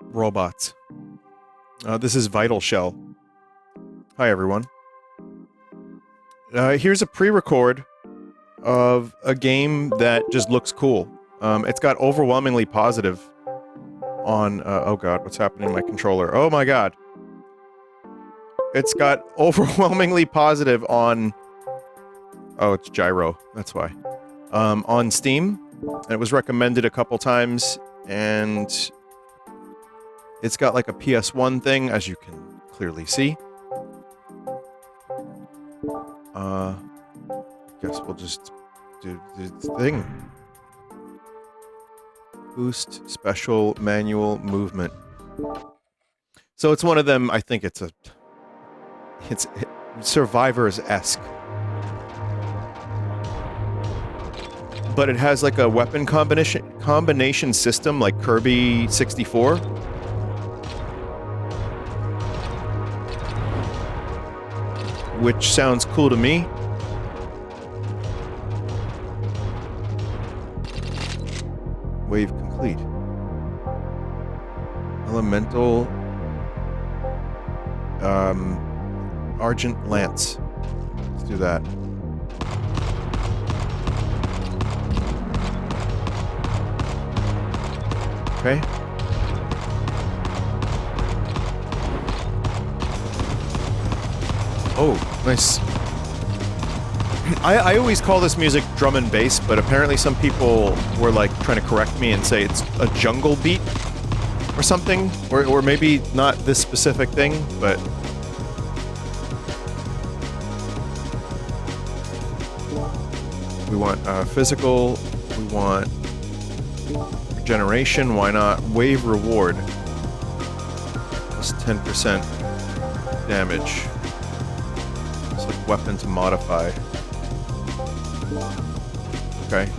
Robots. This is Vital Shell. Hi, everyone. Here's a pre-record of a game that just looks cool. It's got overwhelmingly positive on... oh god, what's happening to my controller? Oh my god. It's got overwhelmingly positive on... Oh, it's gyro. That's why. On Steam. And it was recommended a couple times, and... It's got like a PS1 thing, as you can clearly see. Guess we'll just do the thing. Boost special manual movement. So it's one of them, I think it's Survivors-esque. But it has like a weapon combination system like Kirby 64. Which sounds cool to me. Wave complete. Elemental... Argent Lance. Let's do that. Okay. Oh, nice. I always call this music drum and bass, but apparently some people were like trying to correct me and say it's a jungle beat or something, or maybe not this specific thing, but we want physical, we want regeneration, why not? Wave reward plus 10% damage. It's like weapon to modify. Okay.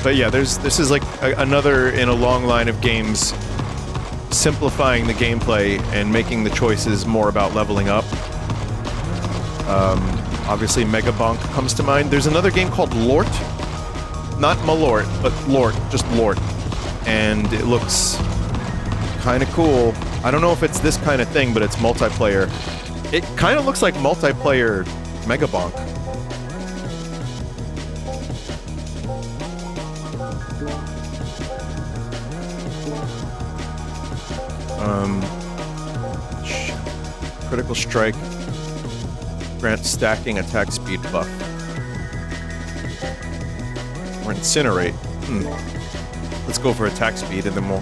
But yeah, this is like another in a long line of games simplifying the gameplay and making the choices more about leveling up. Obviously Mega Bonk comes to mind. There's another game called Lort. Not Malort, but Lort, just Lort. And it looks kind of cool. I don't know if it's this kind of thing, but it's multiplayer. It kind of looks like multiplayer Mega Bonk. Critical Strike. Grant stacking attack speed buff. Or Incinerate. Let's go for attack speed and then we'll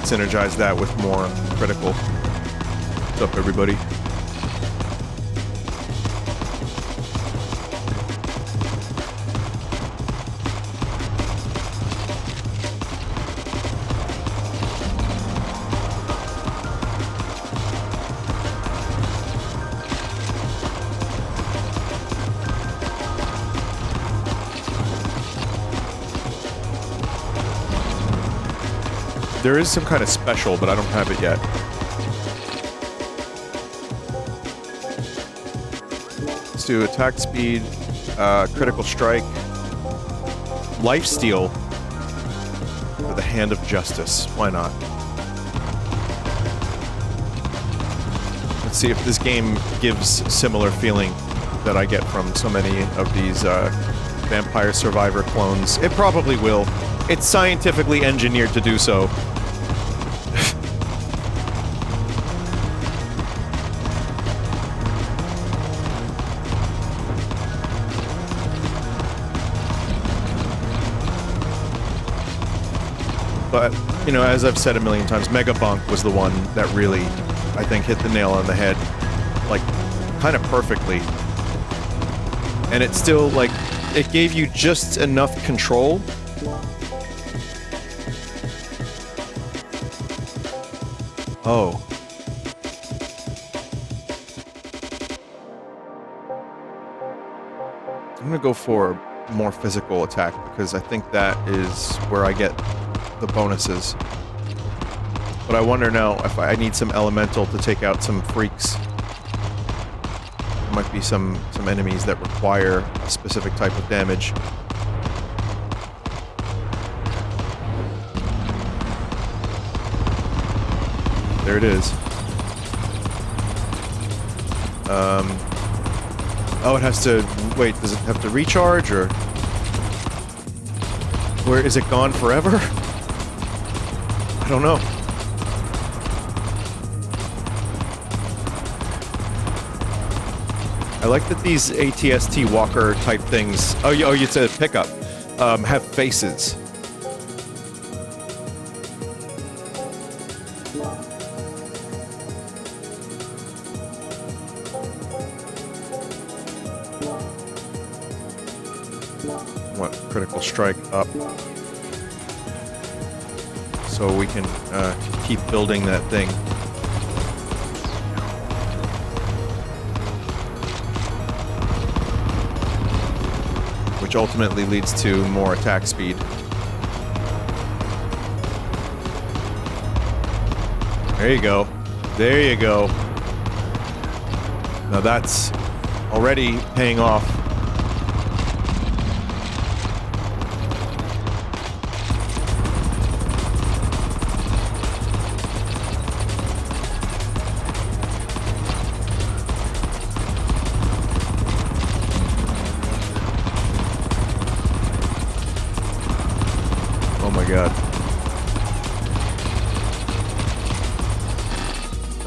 synergize that with more critical. What's up, everybody? There is some kind of special, but I don't have it yet. Let's do attack speed, critical strike, lifesteal for the Hand of Justice. Why not? Let's see if this game gives similar feeling that I get from so many of these Vampire Survivor clones. It probably will. It's scientifically engineered to do so. But, you know, as I've said a million times, Mega Bonk was the one that really, I think, hit the nail on the head, like, kind of perfectly. And it still, like, it gave you just enough control. Oh. I'm gonna go for more physical attack, because I think that is where I get the bonuses. But I wonder now if I need some elemental to take out some freaks. might be some enemies that require a specific type of damage. There it is. Oh, it has to... Wait, does it have to recharge, or... Where is it gone forever? I don't know. I like that these ATST walker type things... Oh, you said pickup. Have faces. What? Critical strike up. So we can keep building that thing. Which ultimately leads to more attack speed. There you go. There you go. Now that's already paying off. God.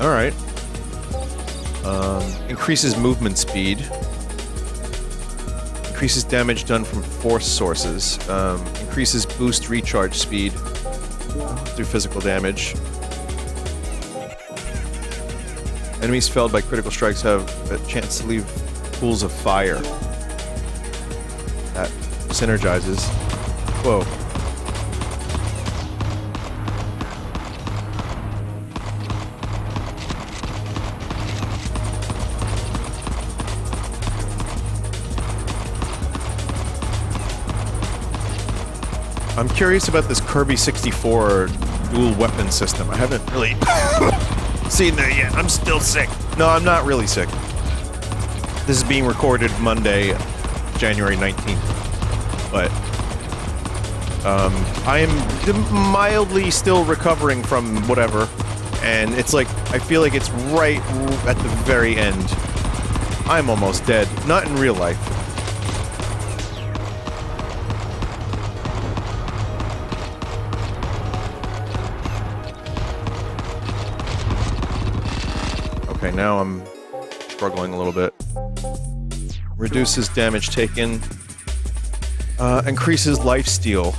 Alright. Increases movement speed. Increases damage done from force sources. Increases boost recharge speed through physical damage. Enemies felled by critical strikes have a chance to leave pools of fire. That synergizes. Whoa. I'm curious about this Kirby 64 dual weapon system. I haven't really seen that yet. I'm still sick. No, I'm not really sick. This is being recorded Monday, January 19th. But I am mildly still recovering from whatever. And it's like, I feel like it's right at the very end. I'm almost dead. Not in real life. Okay, now I'm struggling a little bit. Reduces damage taken. Increases lifesteal.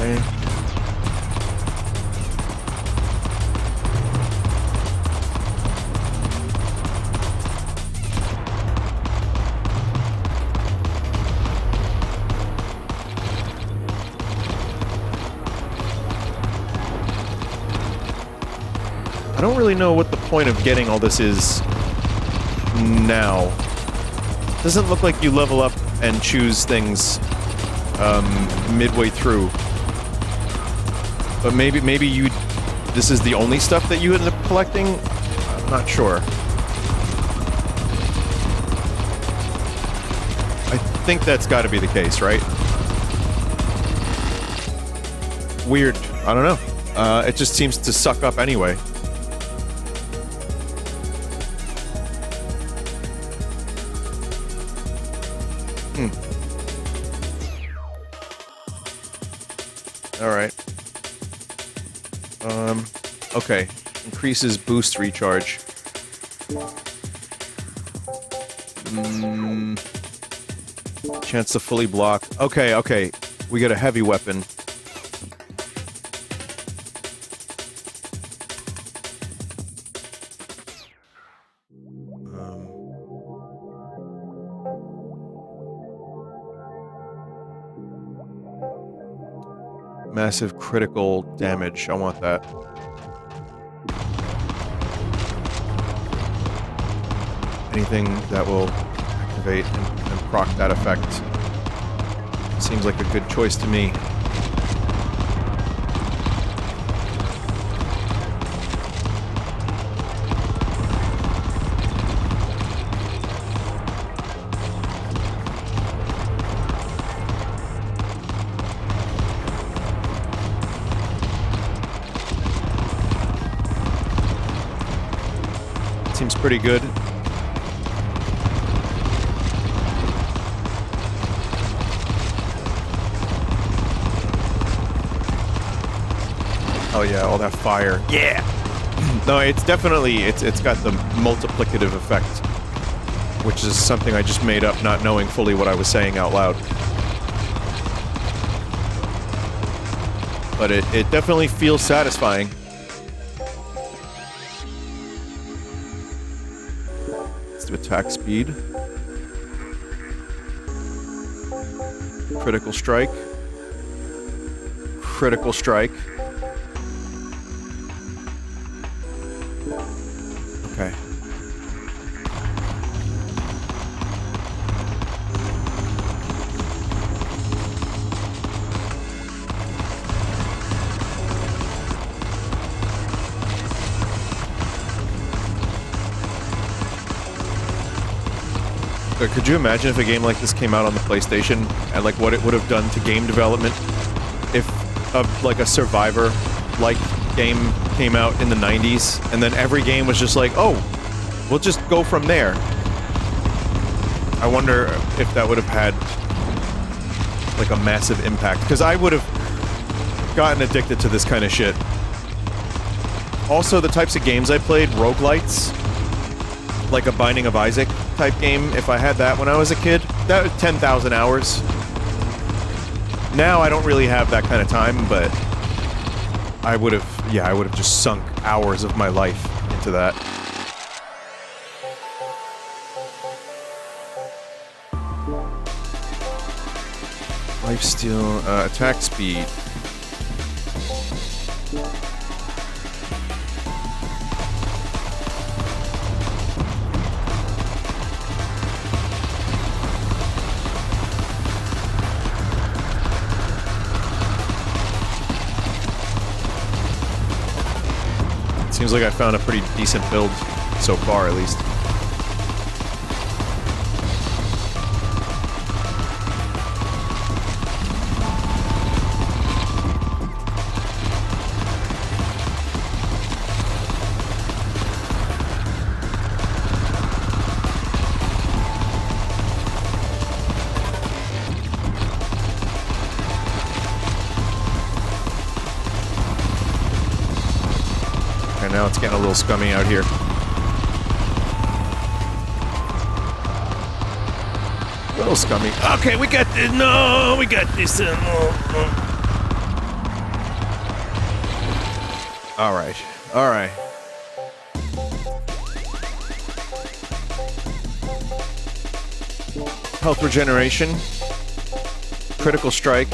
Okay. I don't really know what the point of getting all this is now. Doesn't look like you level up and choose things midway through. But maybe you... This is the only stuff that you end up collecting? I'm not sure. I think that's got to be the case, right? Weird. I don't know. It just seems to suck up anyway. Alright. Okay. Increases boost recharge. Chance to fully block. Okay, okay. We get a heavy weapon. Massive critical damage. I want that. anything that will activate and proc that effect seems like a good choice to me. Seems pretty good. Oh yeah, all that fire. Yeah! No, it's definitely, it's got the multiplicative effect, which is something I just made up not knowing fully what I was saying out loud. But it definitely feels satisfying. Let's do attack speed. Critical strike. Critical strike. Okay. Could you imagine if a game like this came out on the PlayStation and like what it would have done to game development if like a Survivor-like game came out in the 90s and then every game was just like, oh, we'll just go from there. I wonder if that would have had like a massive impact, because I would have gotten addicted to this kind of shit. Also, the types of games I played, roguelites, like a Binding of Isaac type game, if I had that when I was a kid, that was 10,000 hours. Now I don't really have that kind of time, but I would have just sunk hours of my life into that. Lifesteal, attack speed. Seems like I found a pretty decent build so far, at least. Now it's getting a little scummy out here. A little scummy. Okay, we got this. No, we got this. All right. All right. Health regeneration. Critical strike.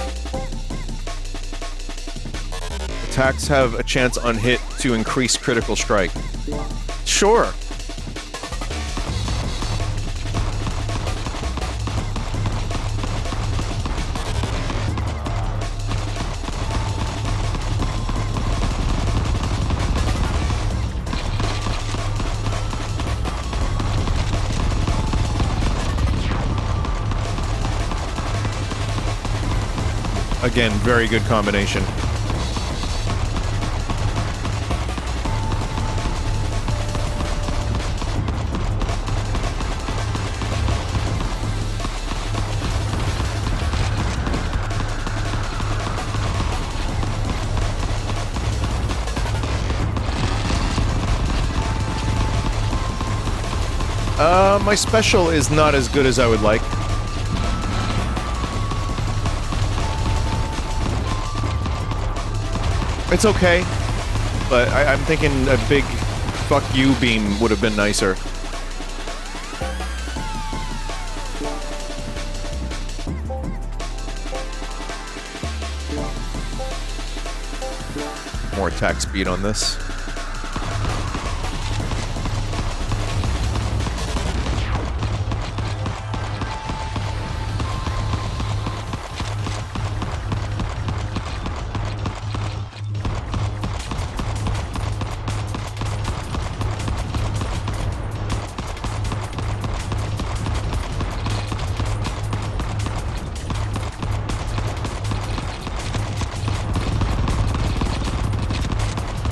Attacks have a chance on hit to increase critical strike. Sure. Again, very good combination. My special is not as good as I would like. It's okay, but I'm thinking a big fuck you beam would have been nicer. More attack speed on this.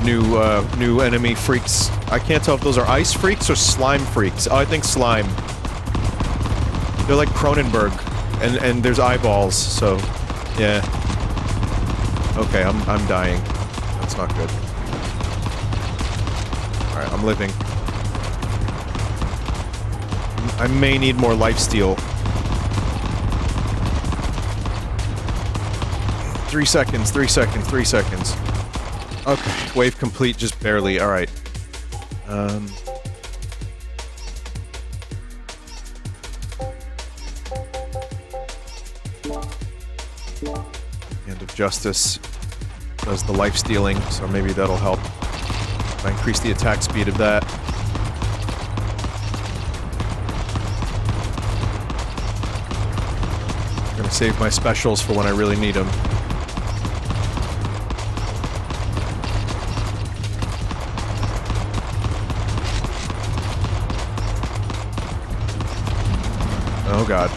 new enemy freaks. I can't tell if those are ice freaks or slime freaks. Oh, I think slime. They're like Cronenberg, and there's eyeballs. So, yeah. Okay, I'm dying. That's not good. All right, I'm living. I may need more lifesteal. 3 seconds, 3 seconds, 3 seconds. Okay, wave complete, just barely. Alright. Hand of Justice does the life stealing, so maybe that'll help. If I increase the attack speed of that. I'm gonna save my specials for when I really need them. Oh god.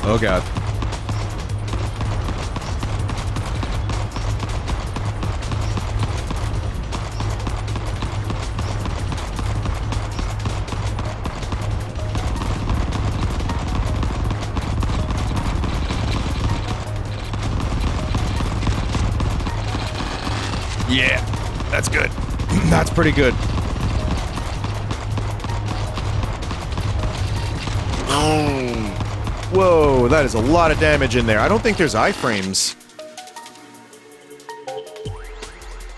Oh god. Yeah, that's good. That's pretty good. Whoa, that is a lot of damage in there. I don't think there's iframes.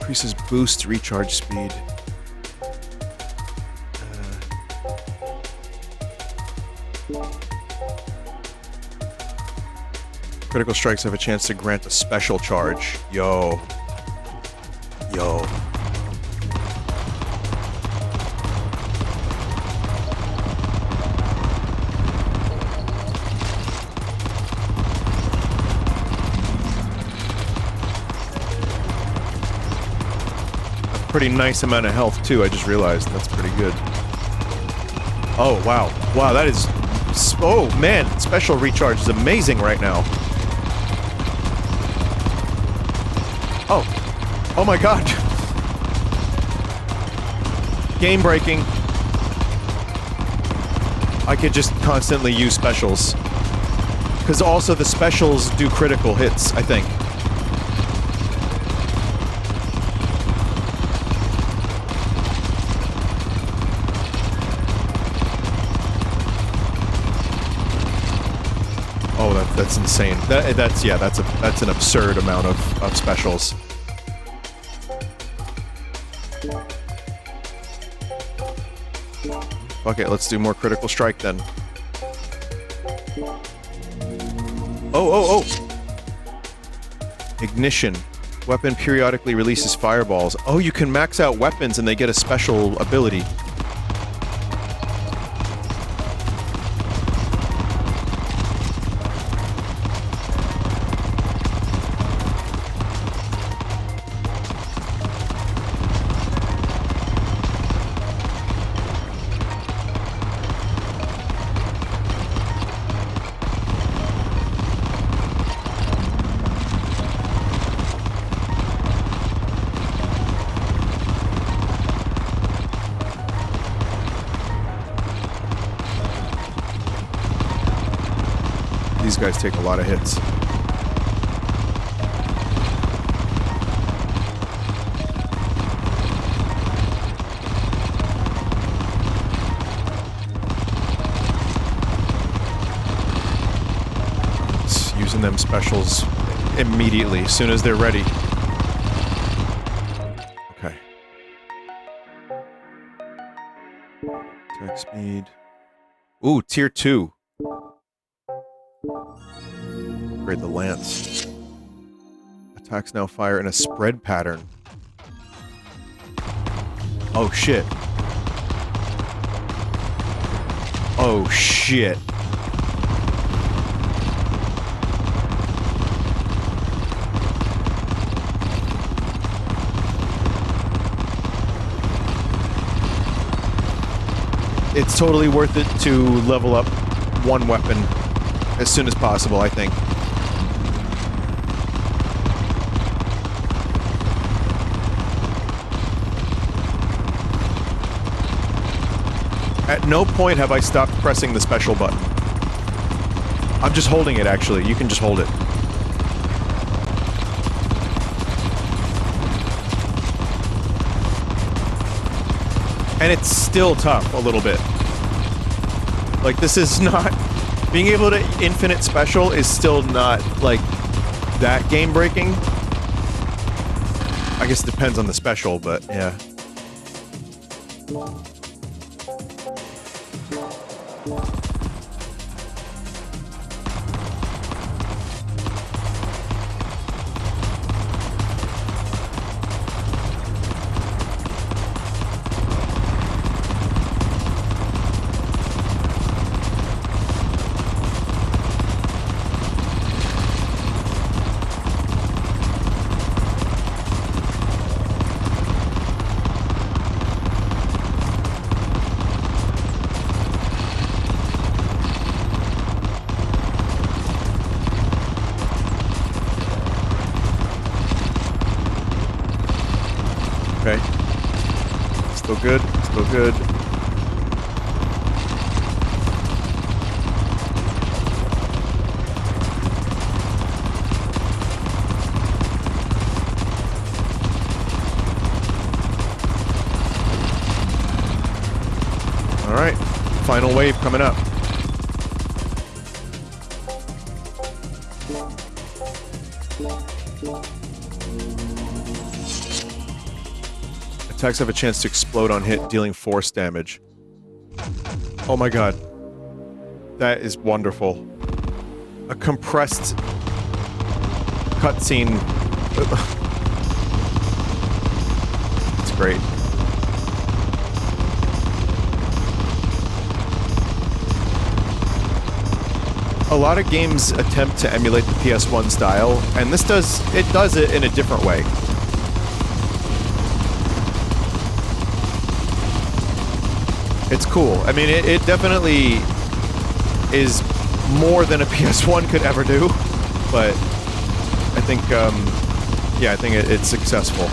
Increases boost recharge speed. Critical strikes have a chance to grant a special charge. Yo. Yo. Pretty nice amount of health too, I just realized. That's pretty good. Oh, wow. Wow, that is... Oh, man. Special recharge is amazing right now. Oh. Oh my god. Game breaking. I could just constantly use specials. Because also the specials do critical hits, I think. Oh, that's insane. That's an absurd amount of specials. Okay, let's do more critical strike then. Oh! Ignition. Weapon periodically releases fireballs. Oh, you can max out weapons and they get a special ability. These guys take a lot of hits. Just using them specials immediately, as soon as they're ready. Okay. Attack speed. Ooh, tier 2. Upgrade the lance. Attacks now fire in a spread pattern. Oh shit. Oh shit. It's totally worth it to level up one weapon as soon as possible, I think. At no point have I stopped pressing the special button. I'm just holding it, actually. You can just hold it. And it's still tough, a little bit. Like, this is not... Being able to infinite special is still not, like, that game-breaking. I guess it depends on the special, but yeah. Okay. Still good. Still good. All right. Final wave coming up. Attacks have a chance to explode on hit, dealing force damage. Oh my god. That is wonderful. A compressed cutscene. It's great. A lot of games attempt to emulate the PS1 style, and this does it in a different way. It's cool. I mean, it definitely is more than a PS1 could ever do, but I think, yeah, I think it's successful.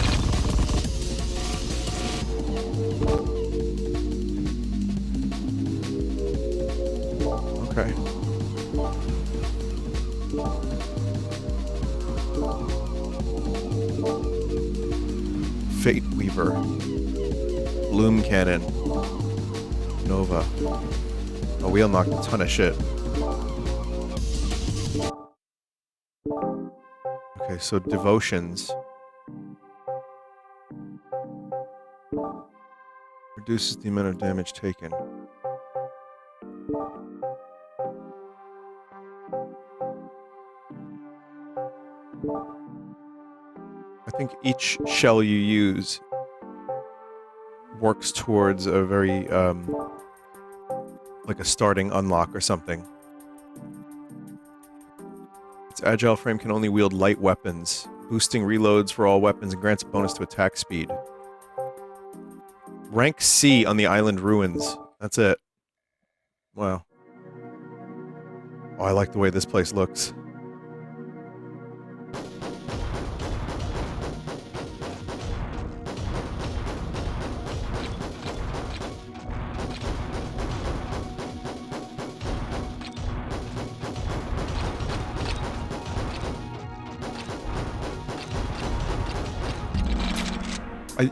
Okay. Fate Weaver. Bloom Cannon. Nova. Oh, we unlocked a ton of shit. Okay, so devotions. Reduces the amount of damage taken. I think each shell you use works towards a very, like a starting unlock or something. Its agile frame can only wield light weapons, boosting reloads for all weapons and grants a bonus to attack speed. Rank C on the island ruins. That's it. Wow. Oh, I like the way this place looks.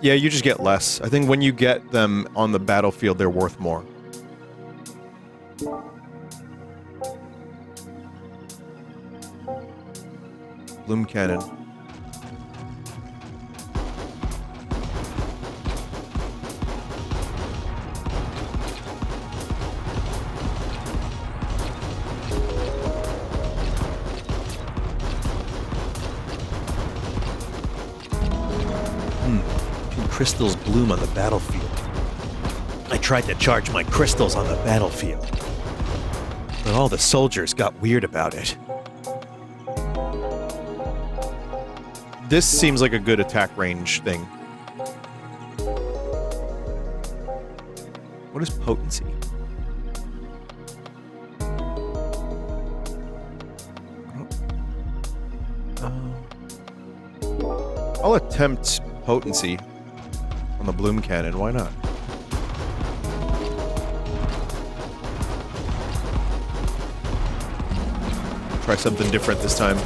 Yeah, you just get less. I think when you get them on the battlefield, they're worth more. Bloom Cannon. Crystals bloom on the battlefield. I tried to charge my crystals on the battlefield, but all the soldiers got weird about it. This seems like a good attack range thing. What is potency? I'll attempt potency on the Bloom Cannon, why not? Try something different this time.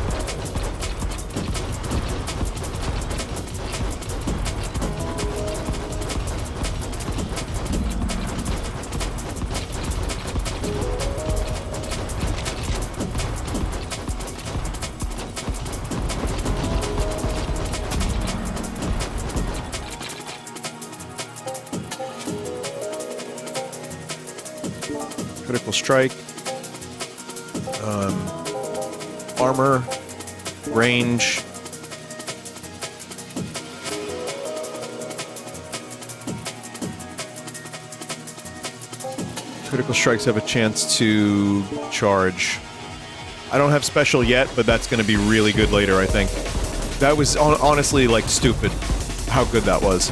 Critical strike. Armor. Range. Critical strikes have a chance to charge. I don't have special yet, but that's going to be really good later, I think. That was honestly, like, stupid how good that was.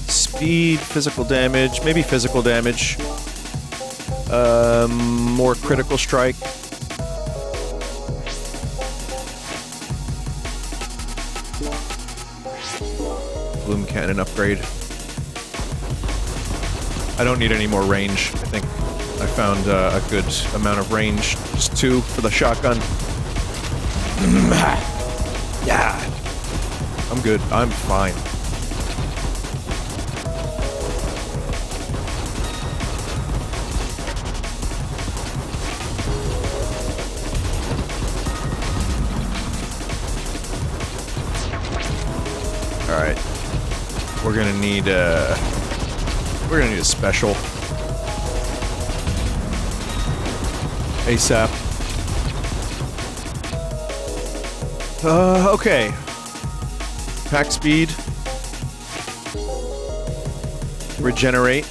Speed, physical damage, maybe physical damage. More critical strike. Bloom cannon upgrade. I don't need any more range. I think I found a good amount of range. Just 2 for the shotgun. Yeah. I'm good. I'm fine. Alright. We're gonna need a special. ASAP. Okay. Pack speed. Regenerate.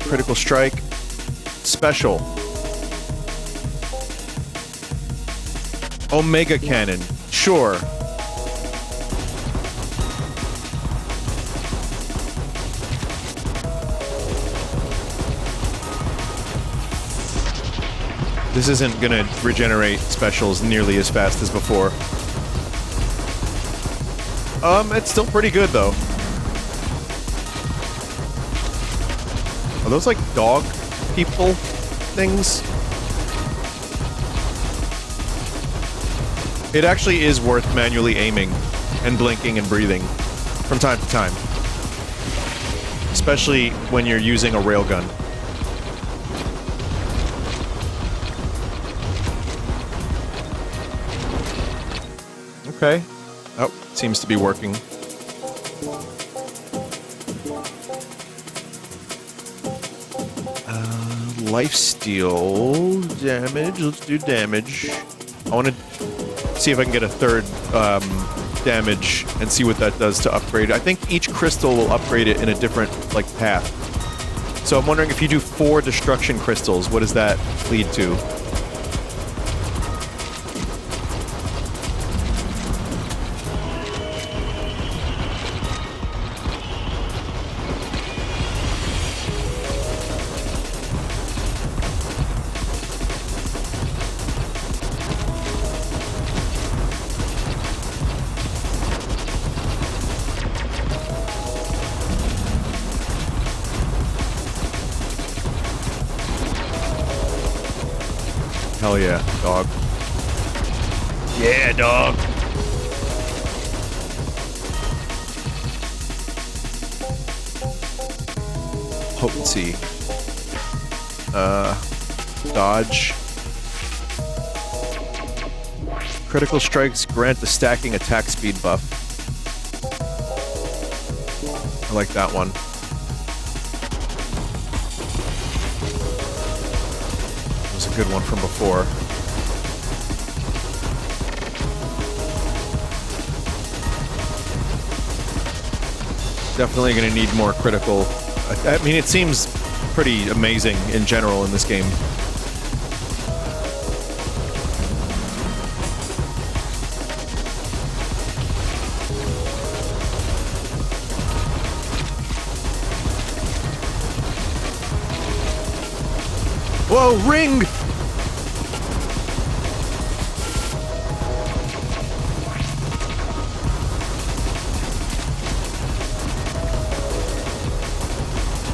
Critical strike. Special. Omega cannon. Sure. This isn't gonna regenerate specials nearly as fast as before. It's still pretty good though. Are those like dog people things? It actually is worth manually aiming and blinking and breathing from time to time. Especially when you're using a railgun. Okay. Oh, seems to be working. Lifesteal damage. Let's do damage. I want to see if I can get a third damage and see what that does to upgrade. I think each crystal will upgrade it in a different, like, path. So I'm wondering if you do 4 destruction crystals, what does that lead to? Hell yeah, dog. Yeah, dog. Potency. Dodge. Critical strikes grant the stacking attack speed buff. I like that one. Good one from before. Definitely going to need more critical. I mean, it seems pretty amazing in general in this game. Whoa, ring!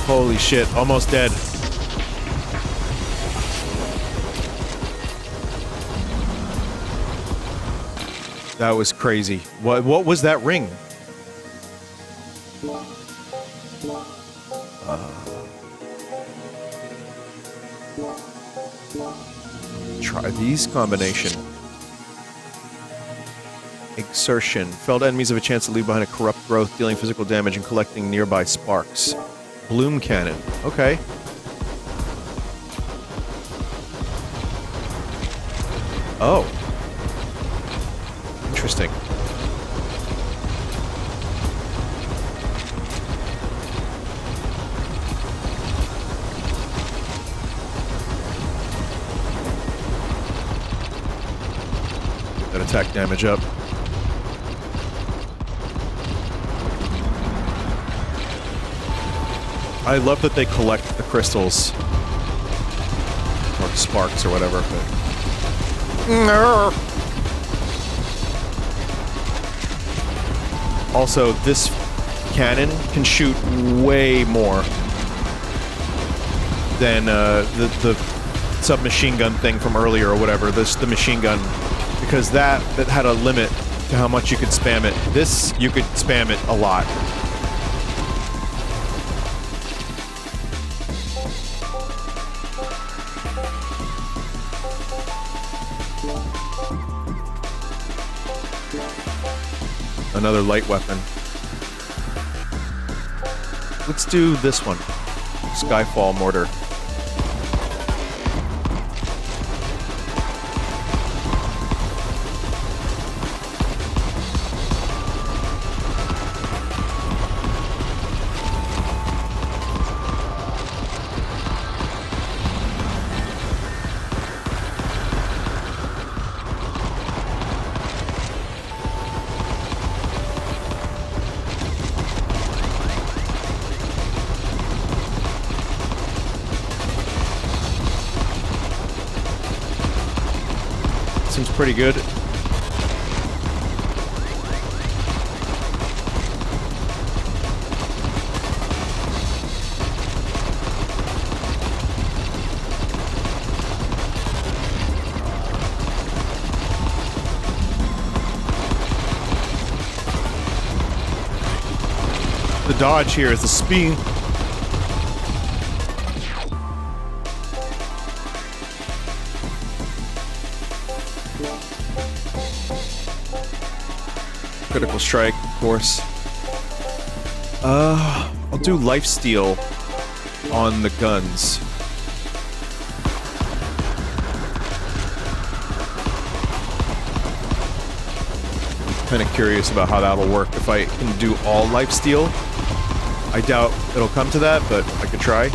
Holy shit, almost dead. That was crazy. What was that ring? Try these combination. Exertion. Felled enemies have a chance to leave behind a corrupt growth, dealing physical damage and collecting nearby sparks. Bloom cannon. Okay. Oh. Interesting. Get that attack damage up. I love that they collect the crystals. Or sparks or whatever. But... Also, this cannon can shoot way more than the submachine gun thing from earlier or whatever. The machine gun, because that had a limit to how much you could spam it. This, you could spam it a lot. Another light weapon. Let's do this one. Skyfall mortar. Seems pretty good. The dodge here is the speed. Critical strike, of course. I'll do lifesteal on the guns. Kind of curious about how that'll work if I can do all lifesteal. I doubt it'll come to that, but I could try.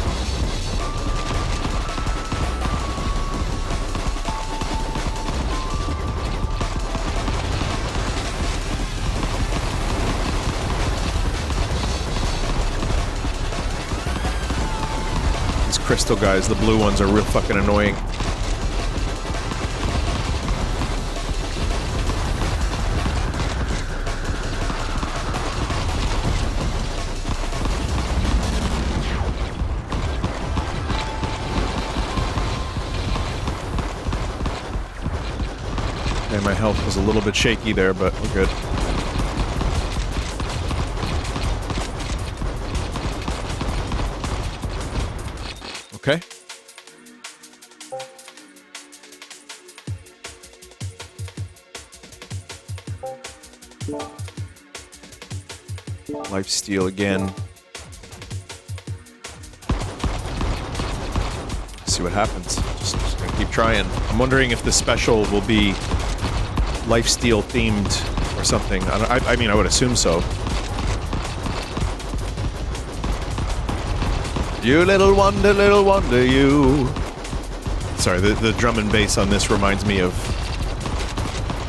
Crystal guys, the blue ones are real fucking annoying. Okay, my health was a little bit shaky there, but we're good. Okay. Lifesteal again. See what happens. Just gonna keep trying. I'm wondering if the special will be lifesteal themed or something. I mean, I would assume so. You little wonder you. Sorry, the drum and bass on this reminds me of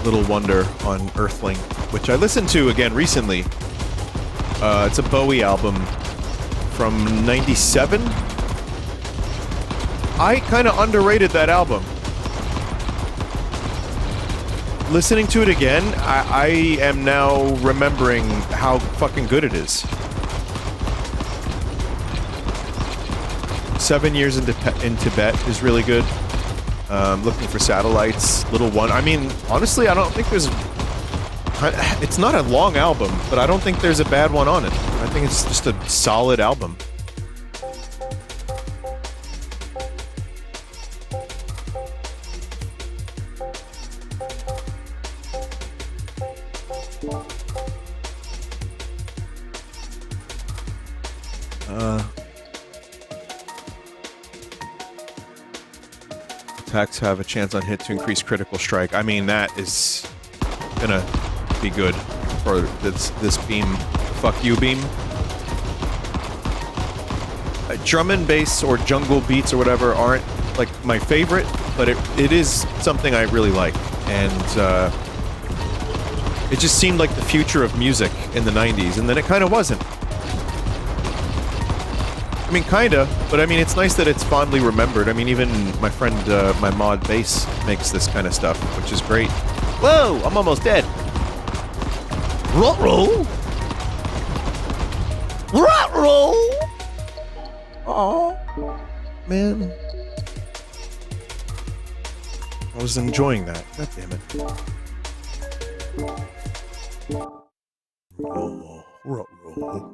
Little Wonder on Earthling, which I listened to again recently. It's a Bowie album from '97. I kind of underrated that album. Listening to it again, I am now remembering how fucking good it is. 7 Years in Tibet is really good. Looking for Satellites, Little One. I mean, honestly, I don't think there's... It's not a long album, but I don't think there's a bad one on it. I think it's just a solid album. Attacks have a chance on hit to increase critical strike. I mean, that is gonna be good for this beam. Fuck you, beam. Drum and bass or jungle beats or whatever aren't like my favorite, but it is something I really like, and it just seemed like the future of music in the 90s, and then it kind of wasn't. I mean, kinda, but I mean, it's nice that it's fondly remembered. I mean, even my friend, my mod bass makes this kind of stuff, which is great. Whoa, I'm almost dead. Ruh-roh! Ruh-roh! Aw, man. I was enjoying that. God damn it. Ruh-roh, ruh-roh.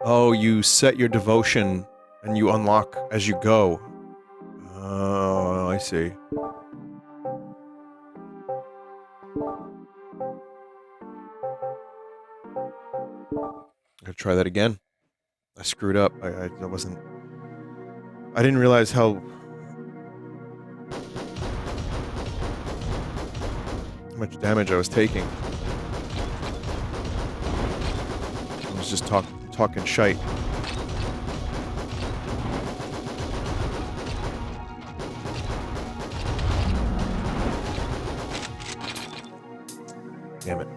Oh, you set your devotion and you unlock as you go. Oh, I see. Gotta try that again. I screwed up. I wasn't... I didn't realize how much damage I was taking. I was just talking shite. Damn it.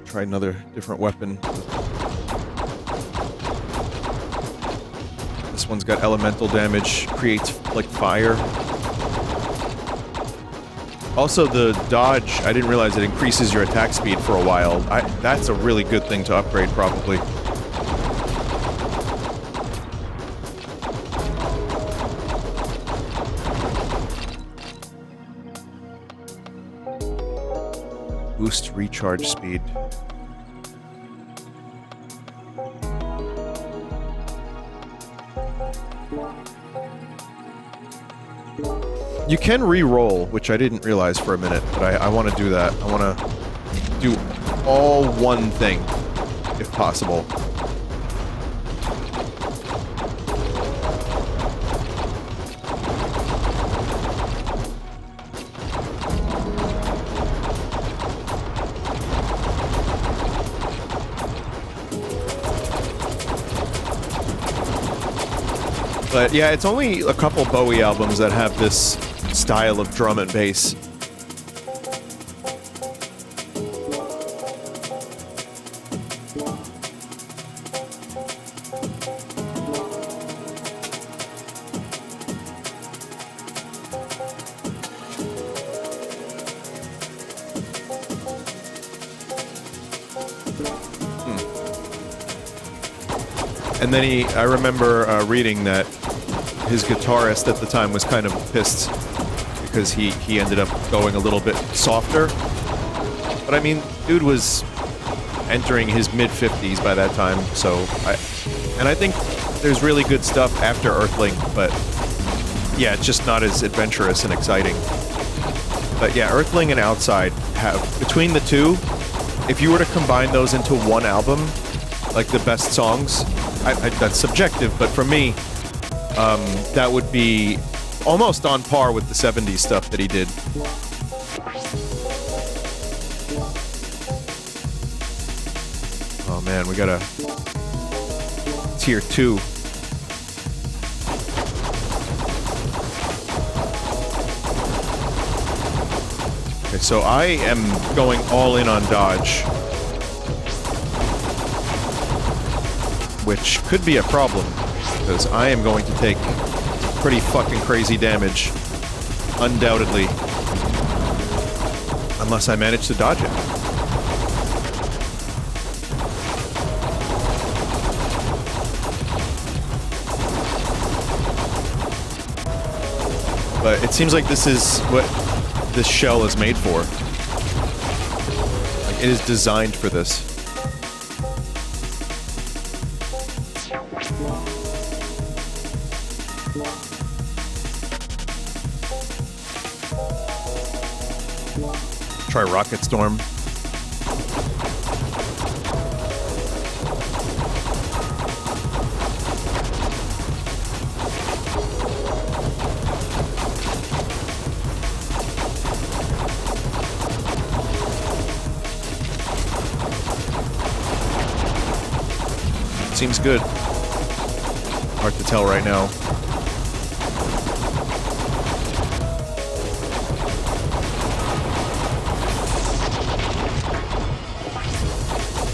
Try another different weapon. This one's got elemental damage, creates like fire. Also, the dodge, I didn't realize it increases your attack speed for a while. That's a really good thing to upgrade, probably. Boost recharge speed. You can re-roll, which I didn't realize for a minute, but I want to do that. I want to do all one thing, if possible. But yeah, it's only a couple Bowie albums that have this style of drum and bass. And then I remember reading that his guitarist at the time was kind of pissed because he ended up going a little bit softer. But I mean, dude was entering his mid-50s by that time, so I think there's really good stuff after Earthling, but yeah, it's just not as adventurous and exciting. But yeah, Earthling and Outside have, between the two, if you were to combine those into one album, like the best songs, that's subjective, but for me, that would be almost on par with the 70s stuff that he did. Oh man, we got a tier 2. Okay, so I am going all in on dodge. Which could be a problem, because I am going to take pretty fucking crazy damage. Undoubtedly. Unless I manage to dodge it. But it seems like this is what this shell is made for. Like, it is designed for this. Try Rocket Storm. Seems good. Hard to tell right now.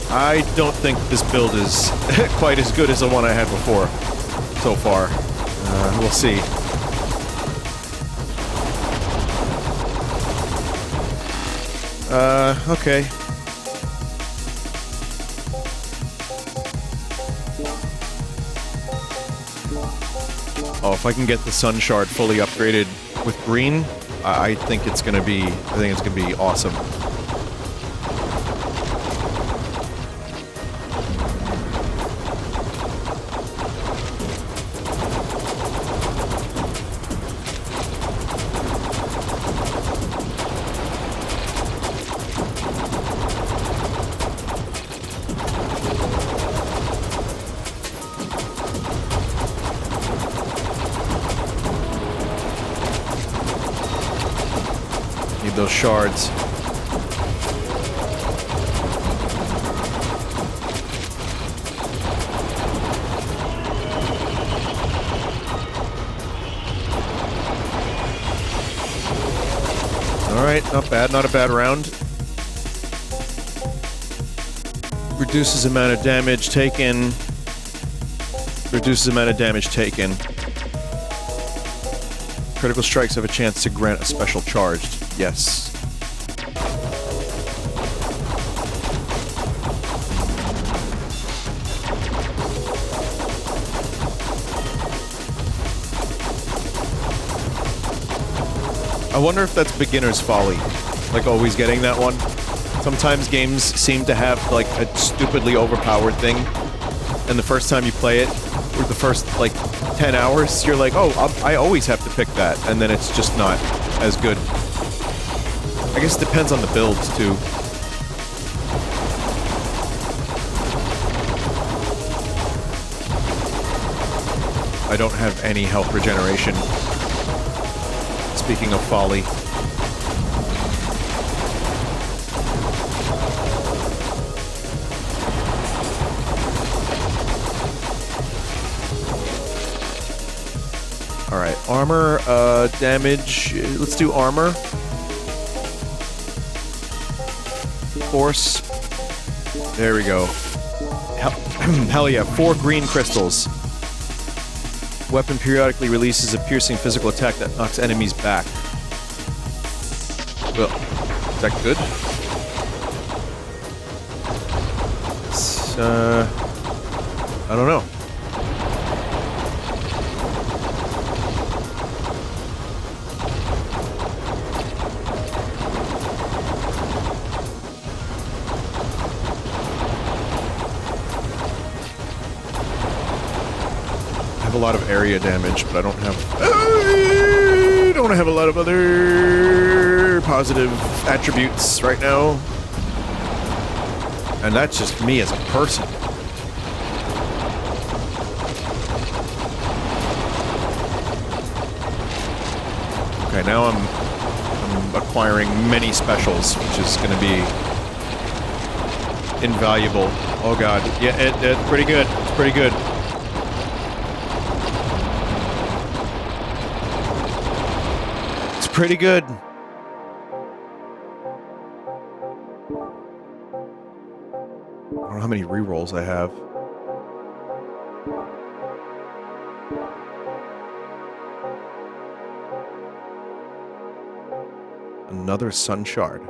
I don't think this build is quite as good as the one I had before, so far. We'll see. Okay. Oh, if I can get the Sun Shard fully upgraded with green, I think it's gonna be awesome. Those shards. Alright, not bad, not a bad round. Reduces amount of damage taken. Reduces amount of damage taken. Critical strikes have a chance to grant a special charged. Yes. I wonder if that's beginner's folly. Like always getting that one. Sometimes games seem to have like a stupidly overpowered thing. And the first time you play it, or the first like 10 hours, you're like, oh, I always have to pick that. And then it's just not as good. I guess it depends on the builds, too. I don't have any health regeneration. Speaking of folly. Alright, armor, damage. Let's do armor. Force. There we go. Hell yeah, 4 green crystals. Weapon periodically releases a piercing physical attack that knocks enemies back. Well, is that good? It's, I don't know. A lot of area damage, but I don't have a lot of other positive attributes right now. And that's just me as a person. Okay, now I'm acquiring many specials, which is going to be invaluable. Oh god, yeah, it's pretty good. It's pretty good. Pretty good. don't know how many rerolls I have. Another sun shard.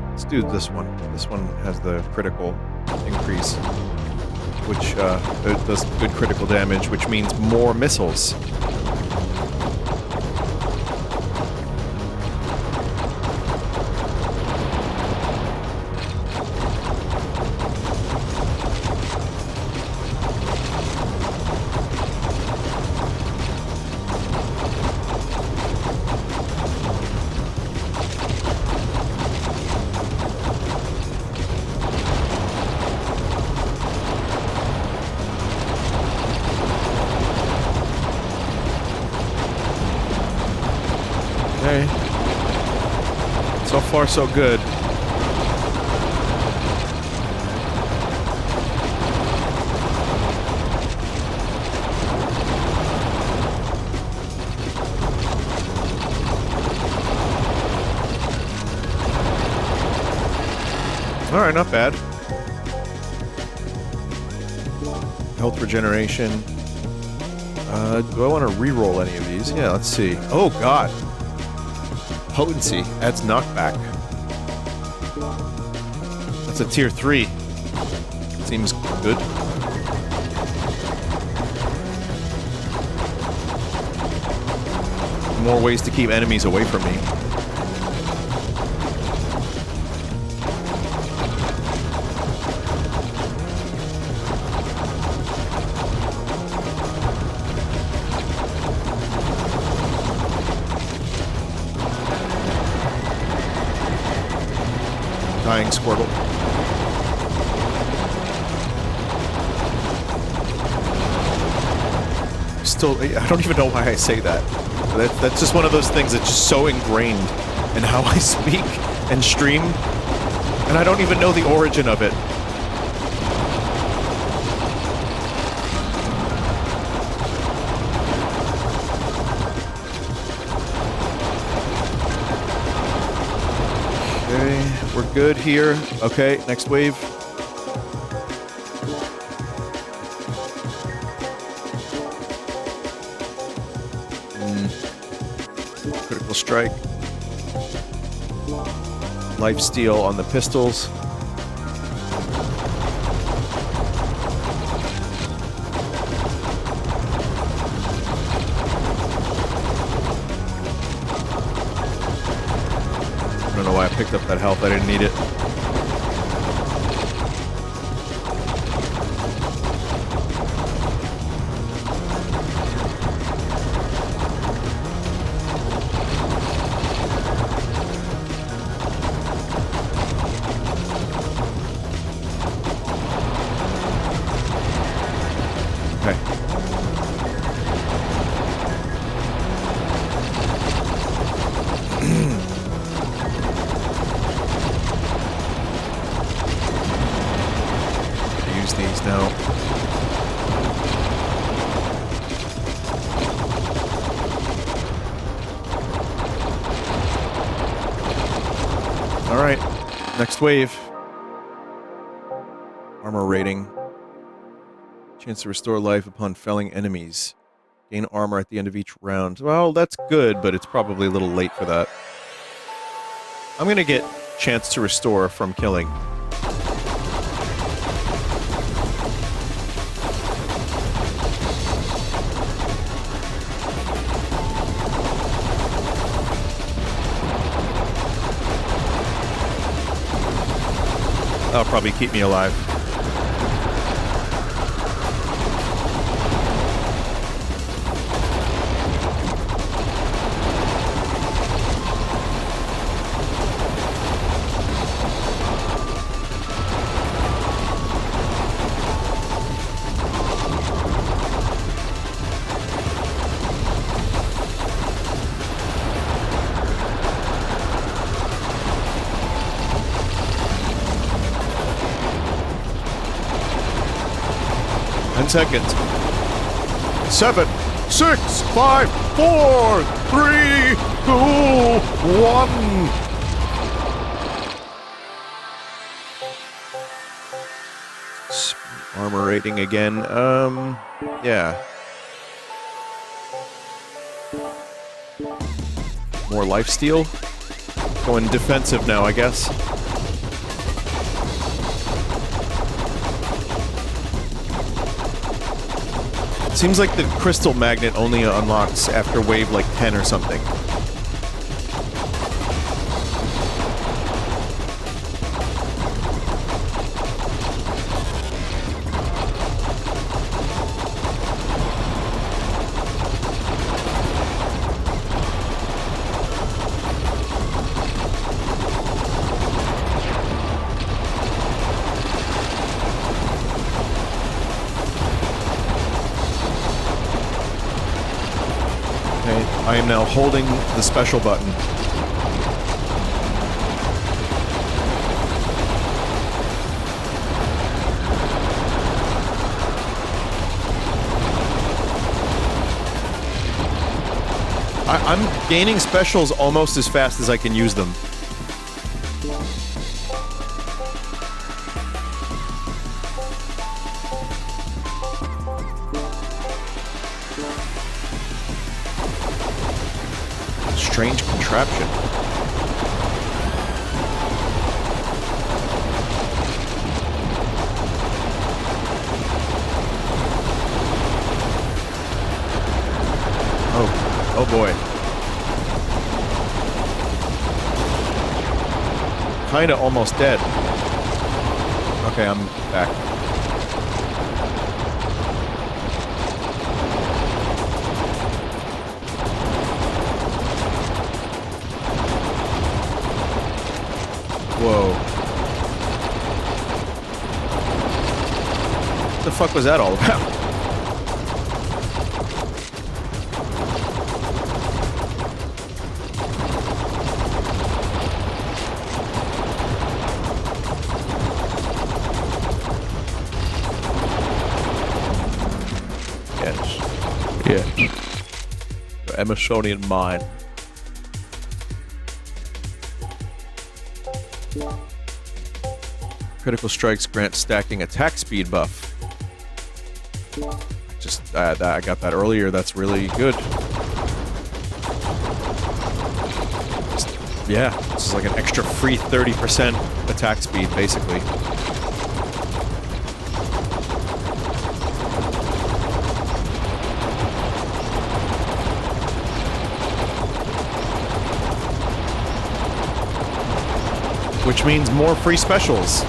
Let's do this one. This one has the critical increase, which does good critical damage, which means more missiles. So far, so good. Alright, not bad. Health regeneration. Do I want to reroll any of these? Yeah, let's see. Oh, God. Potency adds knockback. That's a tier 3. Seems good. More ways to keep enemies away from me. Dying Squirtle. Still, I don't even know why I say that. That's just one of those things that's just so ingrained in how I speak and stream, and I don't even know the origin of it. We're good here. Okay, next wave. Critical strike. Lifesteal on the pistols. I don't know why I picked up that health. I didn't need it. Alright, next wave. Armor rating. Chance to restore life upon felling enemies. Gain armor at the end of each round. Well, that's good, but it's probably a little late for that. I'm gonna get chance to restore from killing. That'll probably keep me alive. Seconds. 7, 6, 5, 4, 3, 2, 1. Armor rating again. Yeah. More lifesteal. Going defensive now, I guess. Seems like the crystal magnet only unlocks after wave like 10 or something. I am now holding the special button. I'm gaining specials almost as fast as I can use them. Strange contraption. Oh boy. Kinda almost dead. Okay, I'm back. Whoa. What the fuck was that all about? Yes. The Amazonian mine. Critical strikes grant stacking attack speed buff. Just, I got that earlier. That's really good. Yeah, this is like an extra free 30% attack speed, basically. Which means more free specials.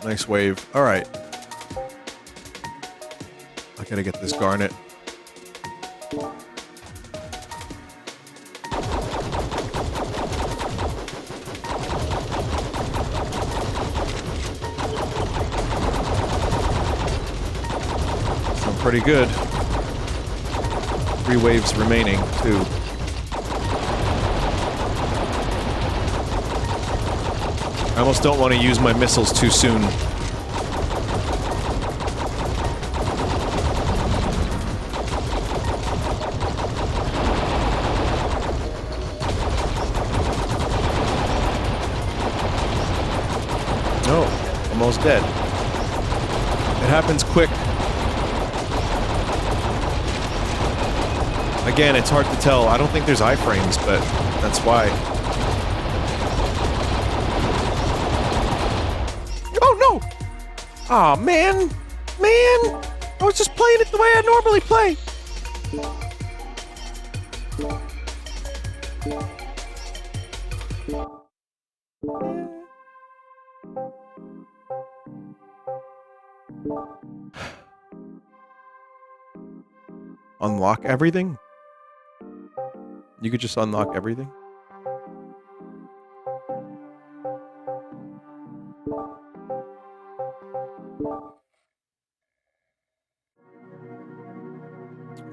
Nice wave. All right. I gotta get this garnet. Feeling pretty good. 3 waves remaining, too. I almost don't want to use my missiles too soon. Oh, almost dead. It happens quick. Again, it's hard to tell. I don't think there's iframes, but that's why. Aw, man! Man! I was just playing it the way I normally play! Unlock everything? You could just unlock everything?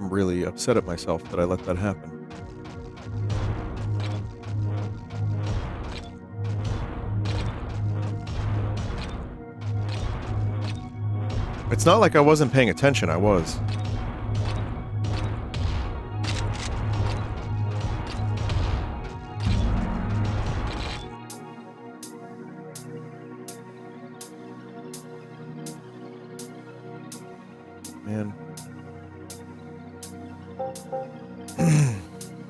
I'm really upset at myself that I let that happen. It's not like I wasn't paying attention, I was. Man.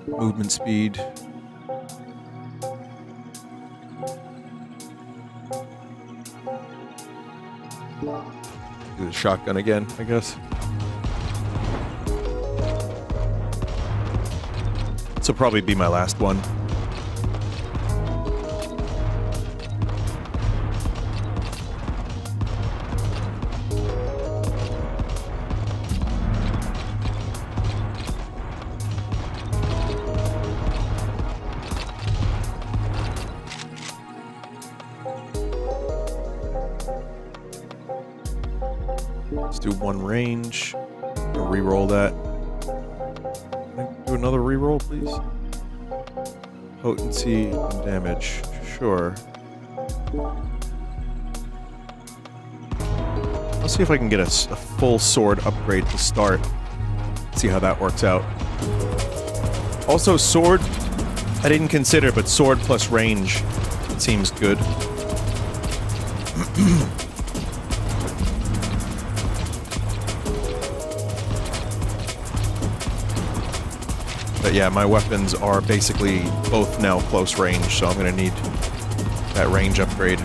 Movement speed. Do the shotgun again, I guess. This will probably be my last one. Let's do one range. I'll re-roll that. Can I do another re-roll, please? Potency and damage. Sure. I'll see if I can get a full sword upgrade to start. See how that works out. Also, sword, I didn't consider, but sword plus range seems good. But yeah, my weapons are basically both now close range, so I'm going to need that range upgrade.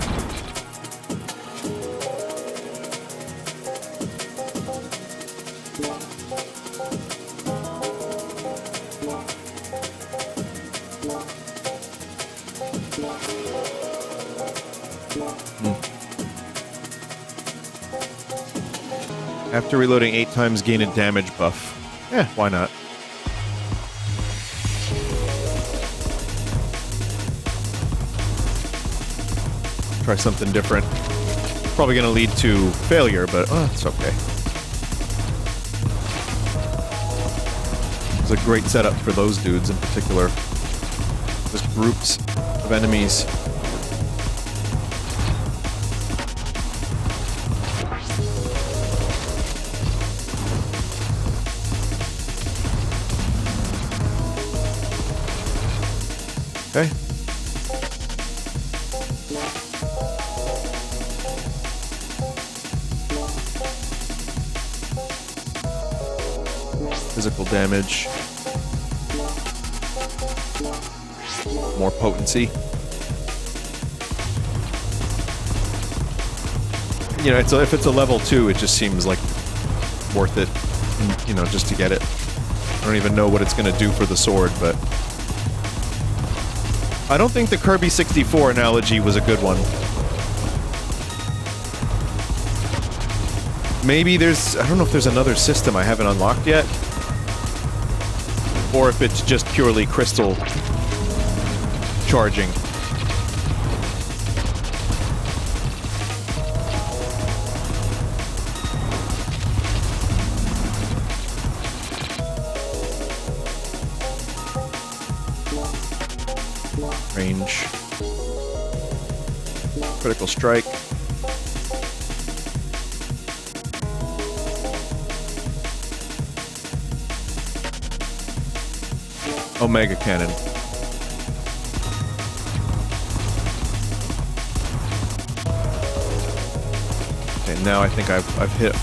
After reloading 8 times, gain a damage buff. Why not? Try something different. Probably going to lead to failure, but it's okay. It's a great setup for those dudes in particular. Just groups of enemies. Okay. Physical damage. More potency. You know, if it's a level 2, it just seems like worth it, you know, just to get it. I don't even know what it's going to do for the sword, but I don't think the Kirby 64 analogy was a good one. Maybe I don't know if there's another system I haven't unlocked yet. Or if it's just purely crystal charging. Range. Critical strike. Omega Cannon. Okay, now I think I've hit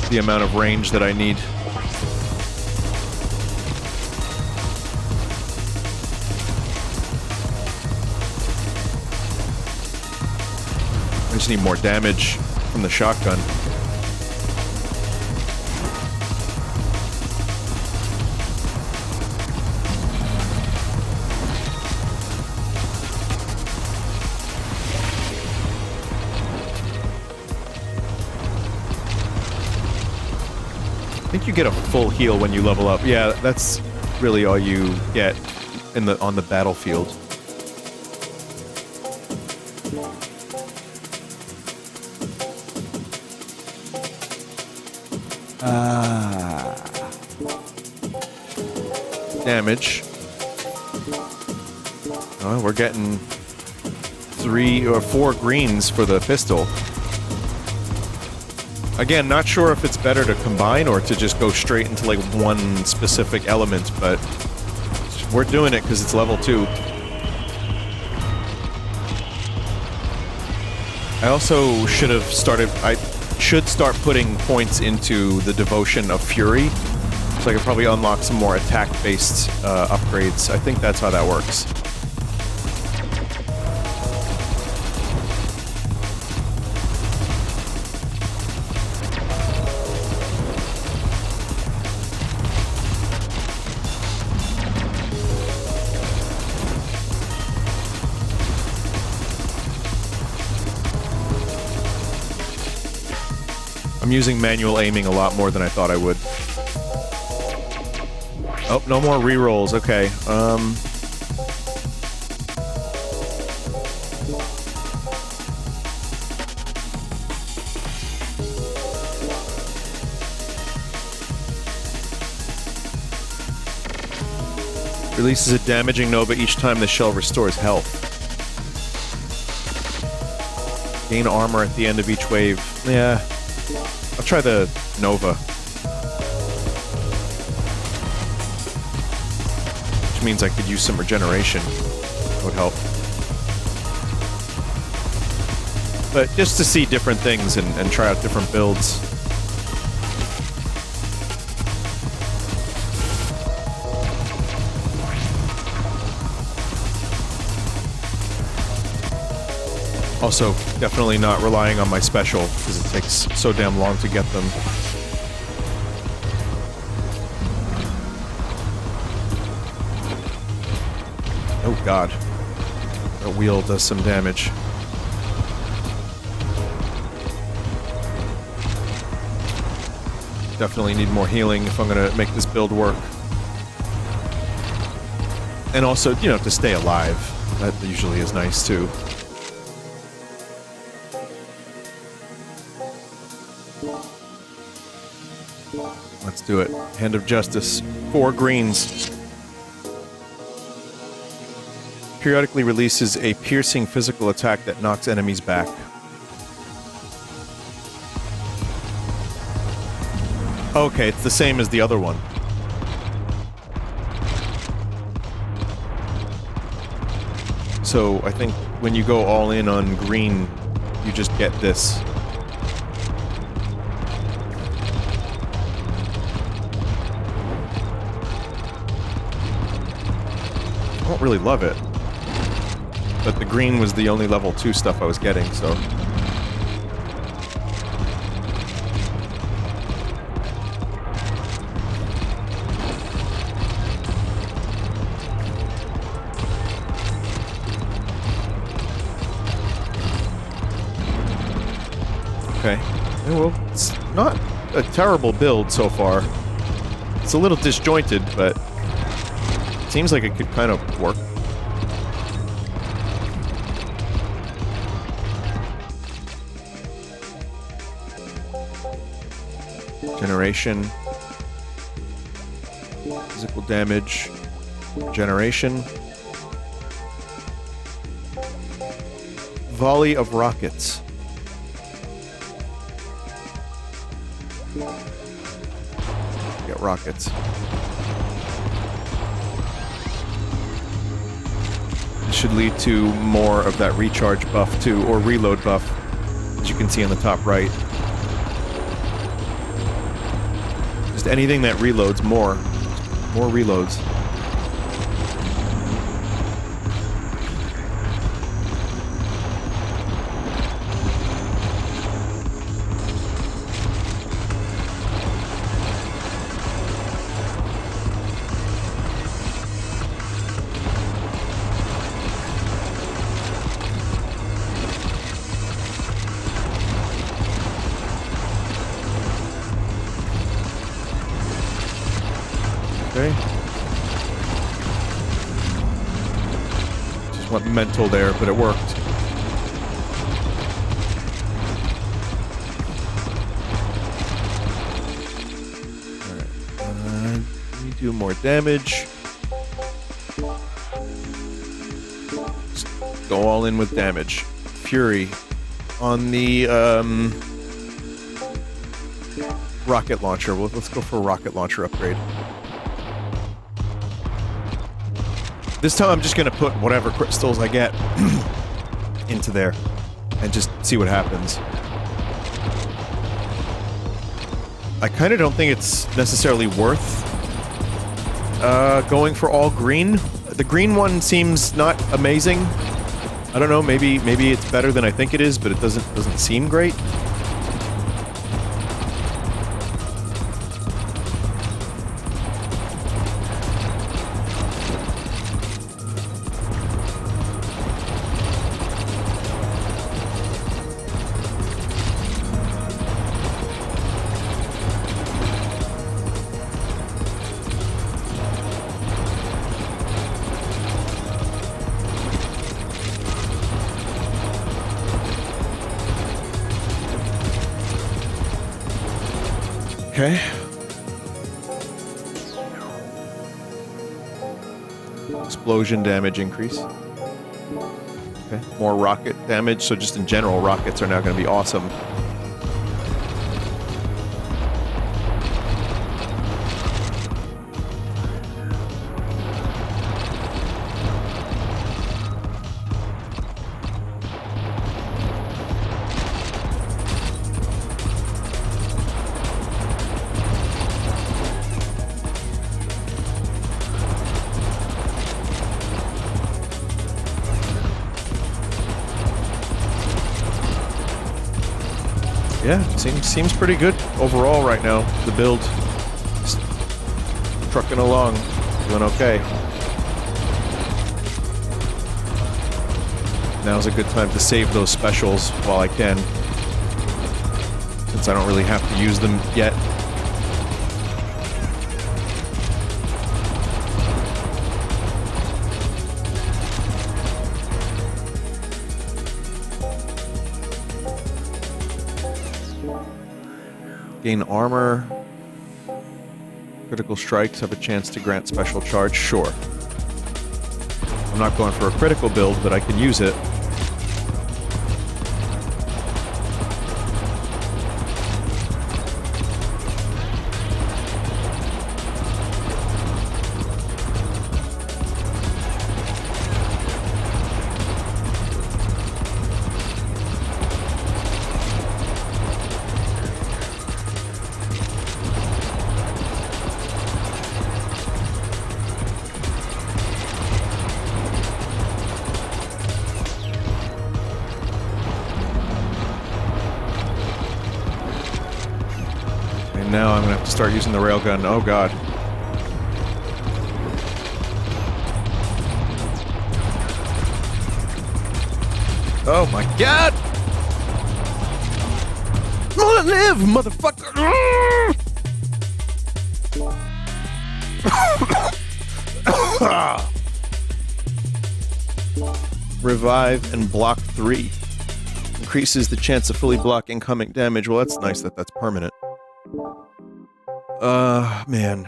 the amount of range that I need. I just need more damage from the shotgun. I think you get a full heal when you level up. Yeah, that's really all you get on the battlefield. damage. Oh, we're getting 3 or 4 greens for the pistol. Again, not sure if it's better to combine or to just go straight into like one specific element, but we're doing it because it's level 2. I also should have started... I should start putting points into the Devotion of Fury, so I could probably unlock some more attack-based upgrades. I think that's how that works. I'm using manual aiming a lot more than I thought I would. Oh, no more rerolls. Okay. Releases a damaging Nova each time the shell restores health. Gain armor at the end of each wave. Yeah. I'll try the Nova. Which means I could use some regeneration. That would help. But just to see different things and try out different builds. Also, definitely not relying on my special, because it takes so damn long to get them. Oh god. That wheel does some damage. Definitely need more healing if I'm gonna make this build work. And also, you know, to stay alive. That usually is nice too. Let's do it. Hand of Justice. 4 greens. Periodically releases a piercing physical attack that knocks enemies back. Okay, it's the same as the other one. So, I think when you go all in on green, you just get this. I don't really love it. But the green was the only level 2 stuff I was getting, so... Okay. Yeah, well, it's not a terrible build so far. It's a little disjointed, but... seems like it could kind of work. Generation. Physical damage. Generation. Volley of rockets. Get rockets. Should lead to more of that recharge buff too, or reload buff, as you can see on the top right. Just anything that reloads more reloads. Okay. Just went mental there, but it worked. Alright. We do more damage. Just go all in with damage. Fury on the rocket launcher. Well, let's go for a rocket launcher upgrade. This time I'm just gonna put whatever crystals I get into there and just see what happens. I kind of don't think it's necessarily worth going for all green. The green one seems not amazing. I don't know, maybe it's better than I think it is, but it doesn't seem great. Okay. Explosion damage increase. Okay. More rocket damage, so just in general, rockets are now going to be awesome. Yeah, seems pretty good overall right now. The build, just trucking along, doing okay. Now's a good time to save those specials while I can, since I don't really have to use them yet. Gain armor. Critical strikes have a chance to grant special charge. Sure. I'm not going for a critical build, but I can use it. Now I'm gonna have to start using the railgun. Oh god. Oh my god! Wanna live, motherfucker! Revive and block 3. Increases the chance to fully block incoming damage. Well, that's nice that that's permanent. Man.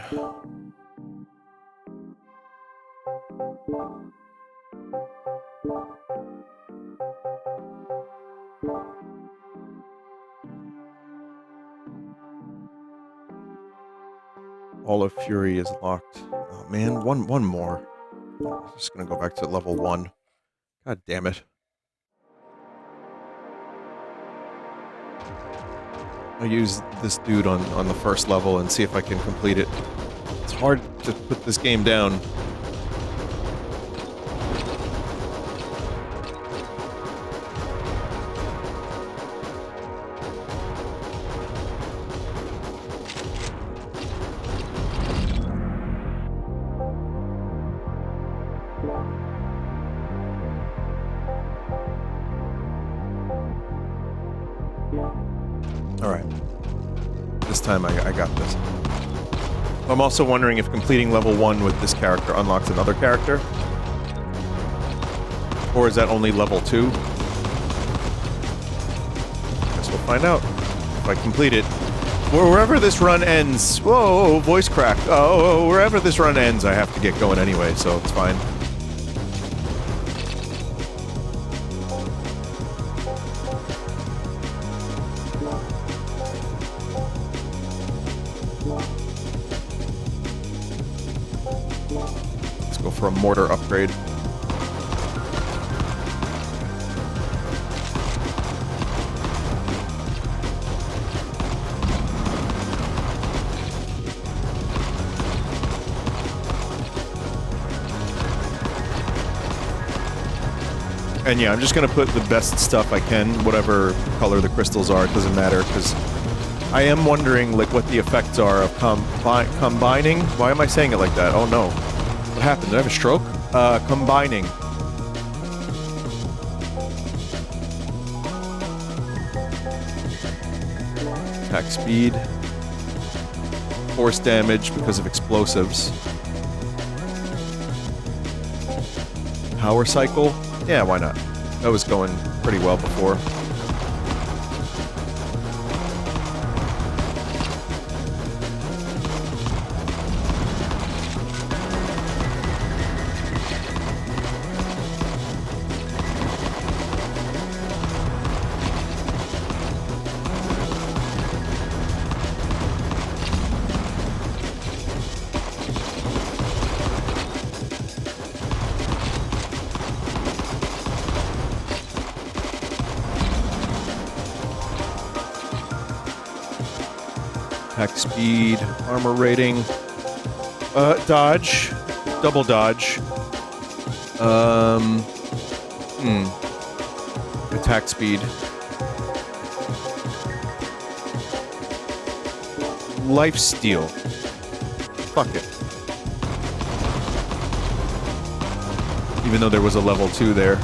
All of Fury is locked. Oh man, one more. I'm just gonna go back to level 1. God damn it. I'll use this dude on the first level and see if I can complete it. It's hard to put this game down. Alright. This time I got this. I'm also wondering if completing level 1 with this character unlocks another character. Or is that only level 2? Guess we'll find out if I complete it. Wherever this run ends... Whoa, voice crack. Oh, wherever this run ends, I have to get going anyway, so it's fine. Let's go for a mortar upgrade. And yeah, I'm just gonna put the best stuff I can, whatever color the crystals are, it doesn't matter, because I am wondering, like, what the effects are of combining. Why am I saying it like that? Oh no. What happened? Did I have a stroke? Combining. Attack speed. Force damage because of explosives. Power cycle? Yeah, why not? That was going pretty well before. Attack speed, armor rating, dodge, double dodge, attack speed, lifesteal, fuck it. Even though there was a level 2 there,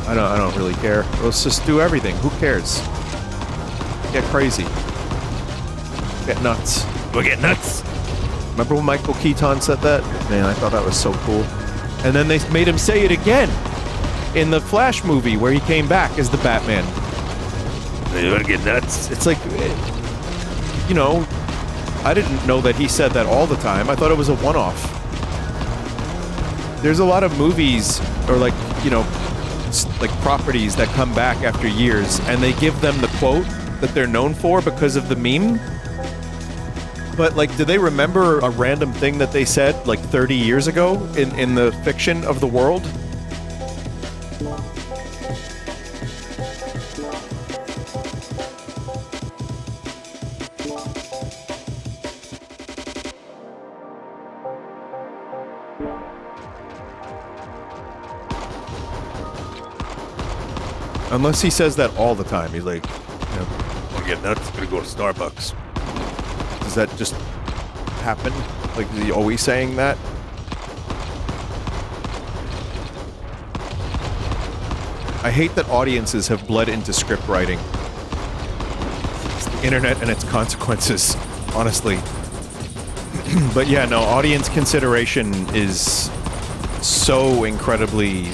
I don't really care. Let's just do everything, who cares? Get crazy. Get nuts. We'll get nuts. Remember when Michael Keaton said that? Man, I thought that was so cool. And then they made him say it again in the Flash movie where he came back as the Batman. You wanna get nuts? It's like, you know, I didn't know that he said that all the time. I thought it was a one-off. There's a lot of movies or, like, you know, like properties that come back after years and they give them the quote that they're known for because of the meme. But, like, do they remember a random thing that they said, like, 30 years ago in the fiction of the world? Unless he says that all the time. He's like, you know, Wanna get nuts? Gonna go to Starbucks. does that just happen? Like, is he always saying that? I hate that audiences have bled into script writing. It's the internet and its consequences, honestly. But yeah, no, audience consideration is so incredibly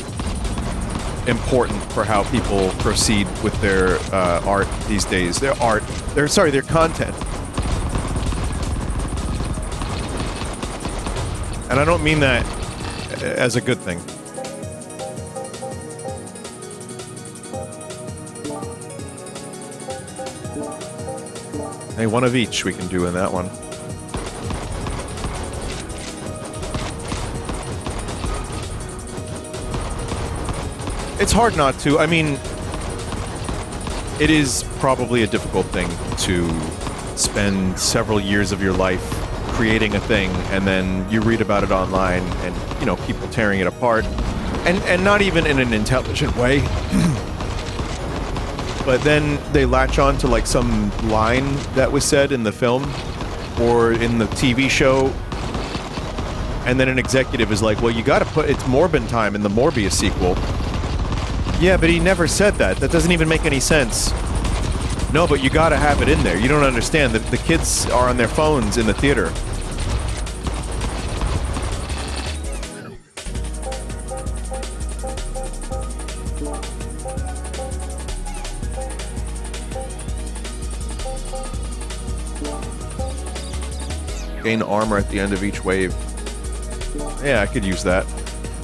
important for how people proceed with their art these days. Their content. And I don't mean that as a good thing. Hey, one of each we can do in that one. It's hard not to. I mean, it is probably a difficult thing to spend several years of your life creating a thing, and then you read about it online, and, you know, people tearing it apart, and not even in an intelligent way. But then they latch on to, like, some line that was said in the film or in the TV show, and then an executive is like, well, you gotta put, it's Morbin time in the Morbius sequel. Yeah, but he never said that. That doesn't even make any sense. No, but you gotta have it in there. You don't understand. The kids are on their phones in the theater. Gain armor at the end of each wave. Yeah, I could use that.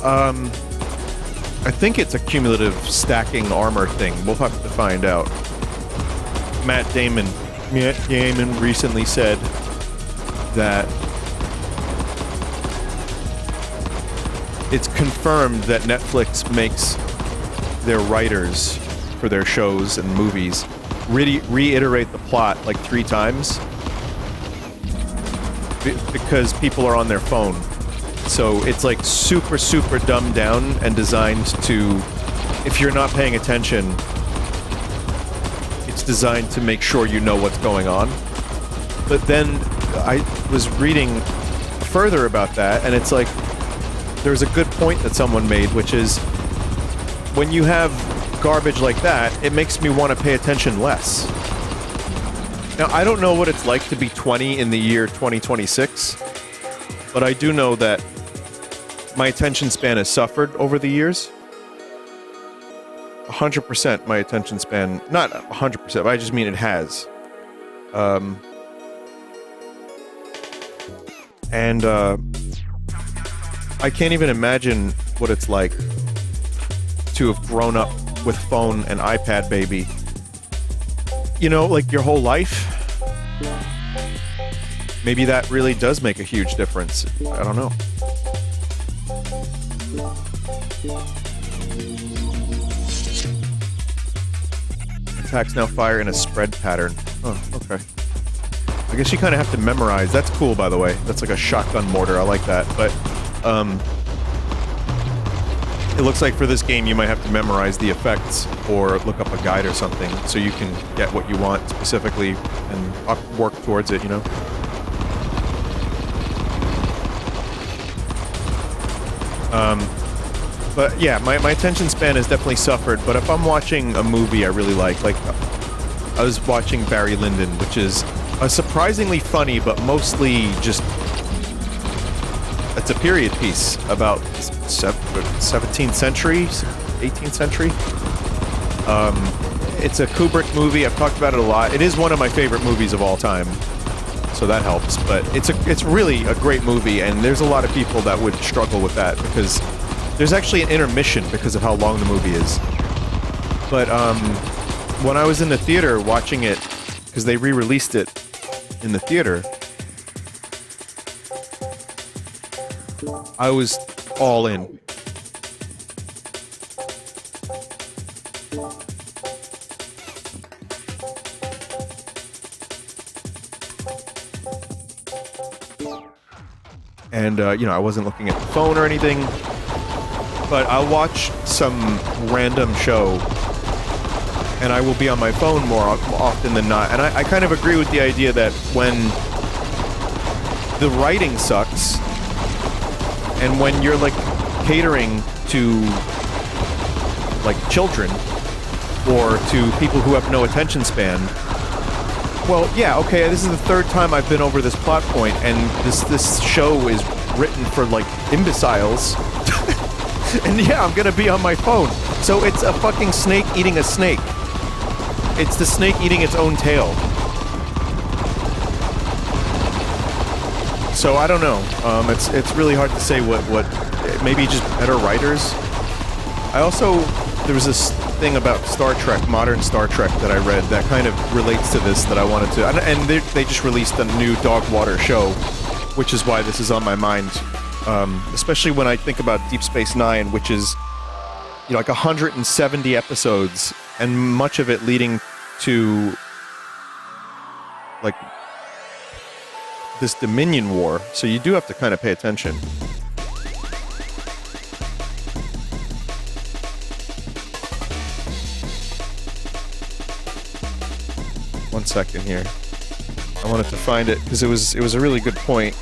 I think it's a cumulative stacking armor thing. We'll have to find out. Matt Damon recently said that it's confirmed that Netflix makes their writers for their shows and movies reiterate the plot like 3 times because people are on their phone. So it's like super, super dumbed down and designed to, if you're not paying attention, it's designed to make sure you know what's going on. But then I was reading further about that, and it's like, there's a good point that someone made, which is, when you have garbage like that, it makes me want to pay attention less. Now, I don't know what it's like to be 20 in the year 2026, but I do know that my attention span has suffered over the years. 100% my attention span, not 100%, but I just mean it has. And I can't even imagine what it's like to have grown up with phone and iPad baby. You know, like your whole life. Maybe that really does make a huge difference. I don't know. Attacks now fire in a spread pattern. Oh, okay. I guess you kind of have to memorize. That's cool, by the way. That's like a shotgun mortar. I like that. But, it looks like for this game you might have to memorize the effects or look up a guide or something so you can get what you want specifically and work towards it, you know? But yeah, my attention span has definitely suffered, but if I'm watching a movie I really like I was watching Barry Lyndon, which is a surprisingly funny, but mostly just, it's a period piece about 17th century, 18th century. It's a Kubrick movie. I've talked about it a lot. It is one of my favorite movies of all time, so that helps. But it's really a great movie, and there's a lot of people that would struggle with that because there's actually an intermission because of how long the movie is. But when I was in the theater watching it, because they re-released it in the theater, I was all in. And, you know, I wasn't looking at the phone or anything, but I'll watch some random show, and I will be on my phone more often than not. And I kind of agree with the idea that when the writing sucks, and when you're, like, catering to, like, children, or to people who have no attention span, well, yeah, okay, this is the third time I've been over this plot point, and this show is written for, like, imbeciles. And yeah, I'm gonna be on my phone. So it's a fucking snake eating a snake. It's the snake eating its own tail. So I don't know. It's really hard to say what maybe just better writers. There was this thing about Star Trek, modern Star Trek, that I read that kind of relates to this that I wanted to, and they just released a new Dog Water show, which is why this is on my mind, especially when I think about Deep Space Nine, which is, you know, like 170 episodes, and much of it leading to, like, this Dominion War, so you do have to kind of pay attention. One second here. I wanted to find it because it was a really good point.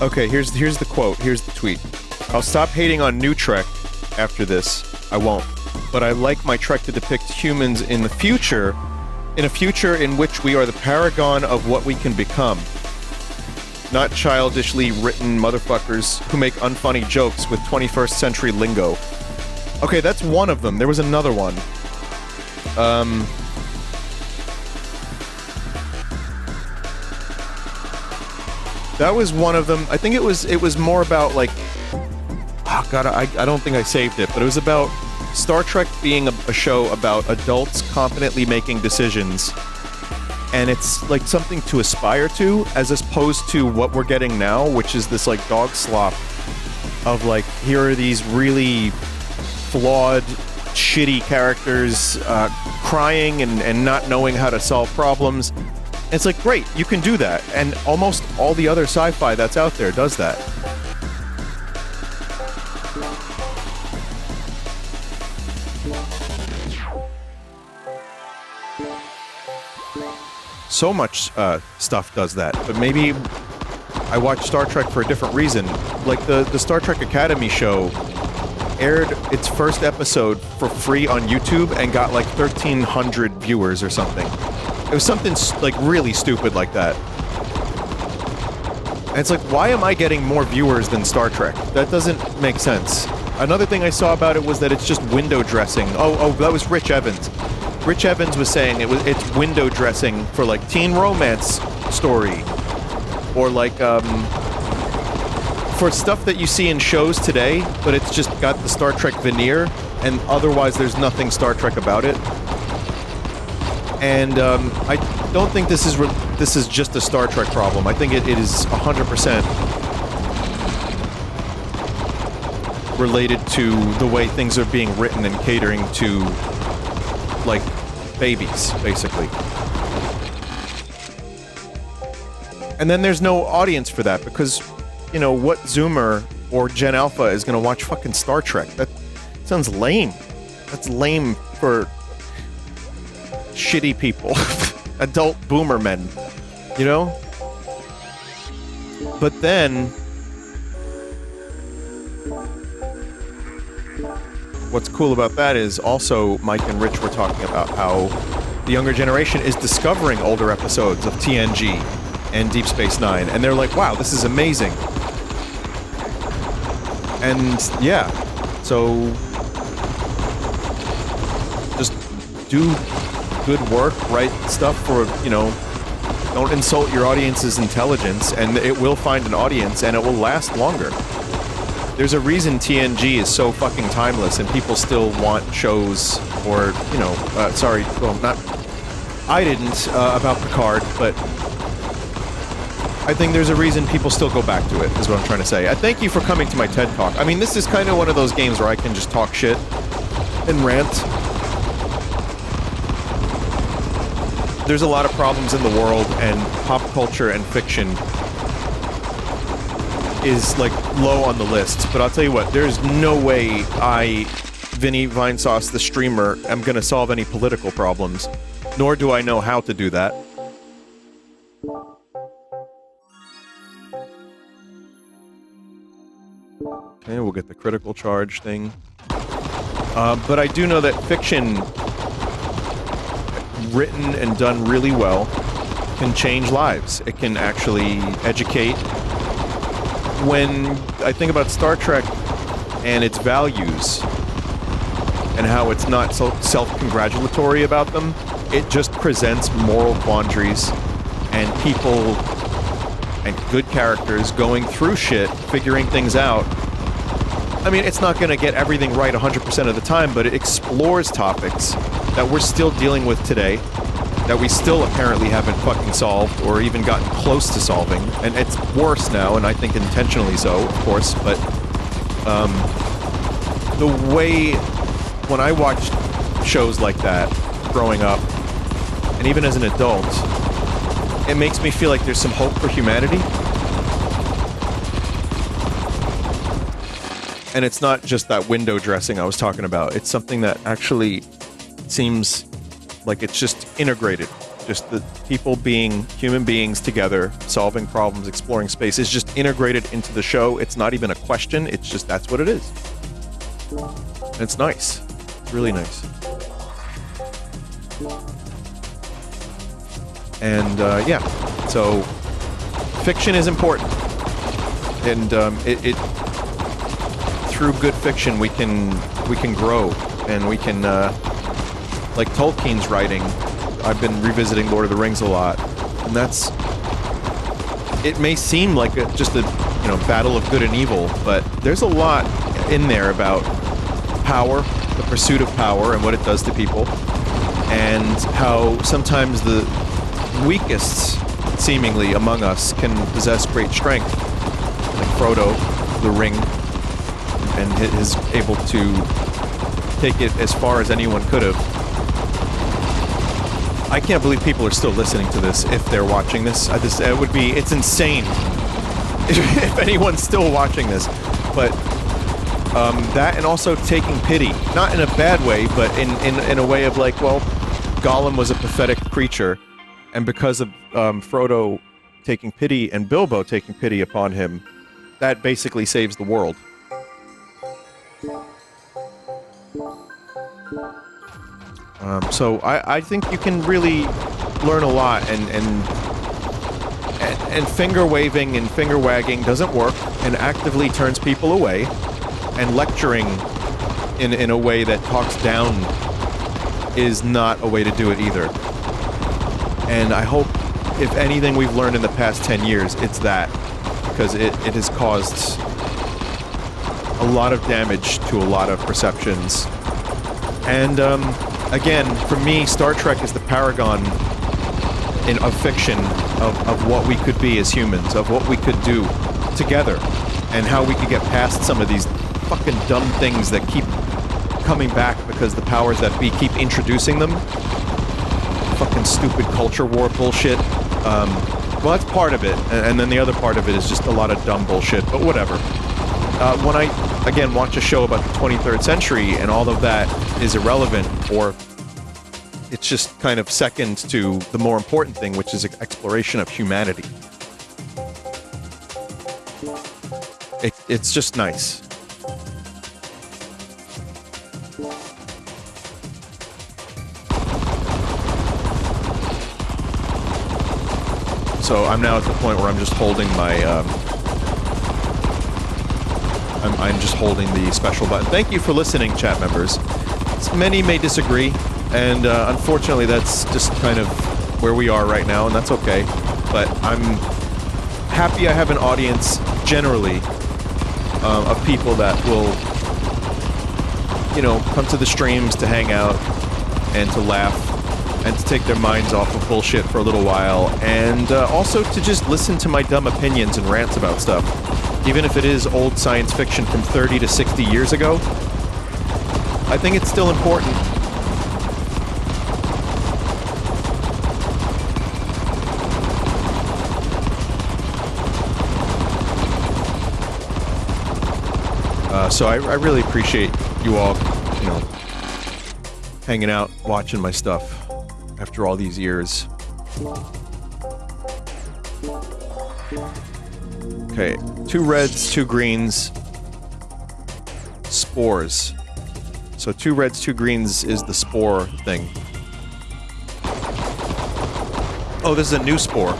Okay, here's the quote. Here's the tweet. I'll stop hating on new Trek after this. I won't. But I like my Trek to depict humans in the future, in a future in which we are the paragon of what we can become. not childishly written motherfuckers who make unfunny jokes with 21st century lingo. Okay, that's one of them. There was another one. That was one of them. I think it was more about, like... Oh, God, I don't think I saved it, but it was about Star Trek being a show about adults confidently making decisions. And it's, like, something to aspire to, as opposed to what we're getting now, which is this, like, dog slop of, like, here are these really flawed, shitty characters crying and not knowing how to solve problems. It's like, great, you can do that, and almost all the other sci-fi that's out there does that. So much stuff does that, but maybe I watch Star Trek for a different reason. Like, the Star Trek Academy show aired its first episode for free on YouTube and got like 1,300 viewers or something. It was something like really stupid like that. And it's like, why am I getting more viewers than Star Trek? That doesn't make sense. Another thing I saw about it was that it's just window dressing. Oh, that was Rich Evans. Rich Evans was saying it's window dressing for like teen romance story. Or like, for stuff that you see in shows today, but it's just got the Star Trek veneer, and otherwise there's nothing Star Trek about it. And I don't think this is just a Star Trek problem. I think it is 100% related to the way things are being written and catering to, like, babies, basically. And then there's no audience for that, because, you know, what Zoomer or Gen Alpha is going to watch fucking Star Trek? That sounds lame. That's lame for shitty people. Adult boomer men. You know? But then... what's cool about that is also Mike and Rich were talking about how the younger generation is discovering older episodes of TNG and Deep Space Nine, and they're like, wow, this is amazing. And yeah, so just do good work, write stuff for, you know, don't insult your audience's intelligence, and it will find an audience, and it will last longer. There's a reason TNG is so fucking timeless, and people still want shows, or, you know, sorry, well, not, I didn't, about Picard, but I think there's a reason people still go back to it, is what I'm trying to say. I thank you for coming to my TED Talk. I mean, this is kind of one of those games where I can just talk shit and rant. There's a lot of problems in the world, and pop culture and fiction is, like, low on the list. But I'll tell you what, there's no way I, Vinny, Vinesauce, the streamer, am gonna solve any political problems. Nor do I know how to do that. Okay, we'll get the critical charge thing. But I do know that fiction, written and done really well, can change lives. It can actually educate. When I think about Star Trek and its values and how it's not so self-congratulatory about them, it just presents moral quandaries and people and good characters going through shit, figuring things out. I mean, it's not going to get everything right 100% of the time, but it explores topics that we're still dealing with today, that we still apparently haven't fucking solved or even gotten close to solving. And it's worse now, and I think intentionally so, of course, but the way when I watched shows like that growing up, and even as an adult, it makes me feel like there's some hope for humanity. And it's not just that window dressing I was talking about. It's something that actually seems like it's just integrated. Just the people being human beings together, solving problems, exploring space is just integrated into the show. It's not even a question. It's just, that's what it is. And it's nice. It's really nice. And, yeah. So, fiction is important, and it through good fiction we can grow, and we can like Tolkien's writing. I've been revisiting Lord of the Rings a lot, and that's. It may seem like just a battle of good and evil, but there's a lot in there about power, the pursuit of power, and what it does to people, and how sometimes the weakest, seemingly, among us can possess great strength. Like Frodo, the ring, and is able to take it as far as anyone could have. I can't believe people are still listening to this if they're watching this. It's insane if anyone's still watching this. But that, and also taking pity, not in a bad way, but in a way of like, well, Gollum was a pathetic creature, and because of Frodo taking pity and Bilbo taking pity upon him, that basically saves the world. So I think you can really learn a lot, and finger waving and finger wagging doesn't work, and actively turns people away, and lecturing in a way that talks down is not a way to do it either. And I hope, if anything we've learned in the past 10 years, it's that, because it has caused a lot of damage to a lot of perceptions. And again, for me, Star Trek is the paragon of fiction, of what we could be as humans, of what we could do together, and how we could get past some of these fucking dumb things that keep coming back because the powers that be keep introducing them. Fucking stupid culture war bullshit. Well, that's part of it, and then the other part of it is just a lot of dumb bullshit, but whatever. When I, again, watch a show about the 23rd century and all of that is irrelevant, or it's just kind of second to the more important thing, which is exploration of humanity. It's just nice. So I'm now at the point where I'm just holding my, I'm just holding the special button. Thank you for listening, chat members. Many may disagree, and unfortunately that's just kind of where we are right now, and that's okay. But I'm happy I have an audience, generally, of people that will, come to the streams to hang out, and to laugh, and to take their minds off of bullshit for a little while, and also to just listen to my dumb opinions and rants about stuff. Even if it is old science fiction from 30 to 60 years ago, I think it's still important. So I really appreciate you all, hanging out, watching my stuff after all these years. Okay, 2 reds, 2 greens, spores. So 2 reds, 2 greens is the spore thing. Oh, this is a new spore.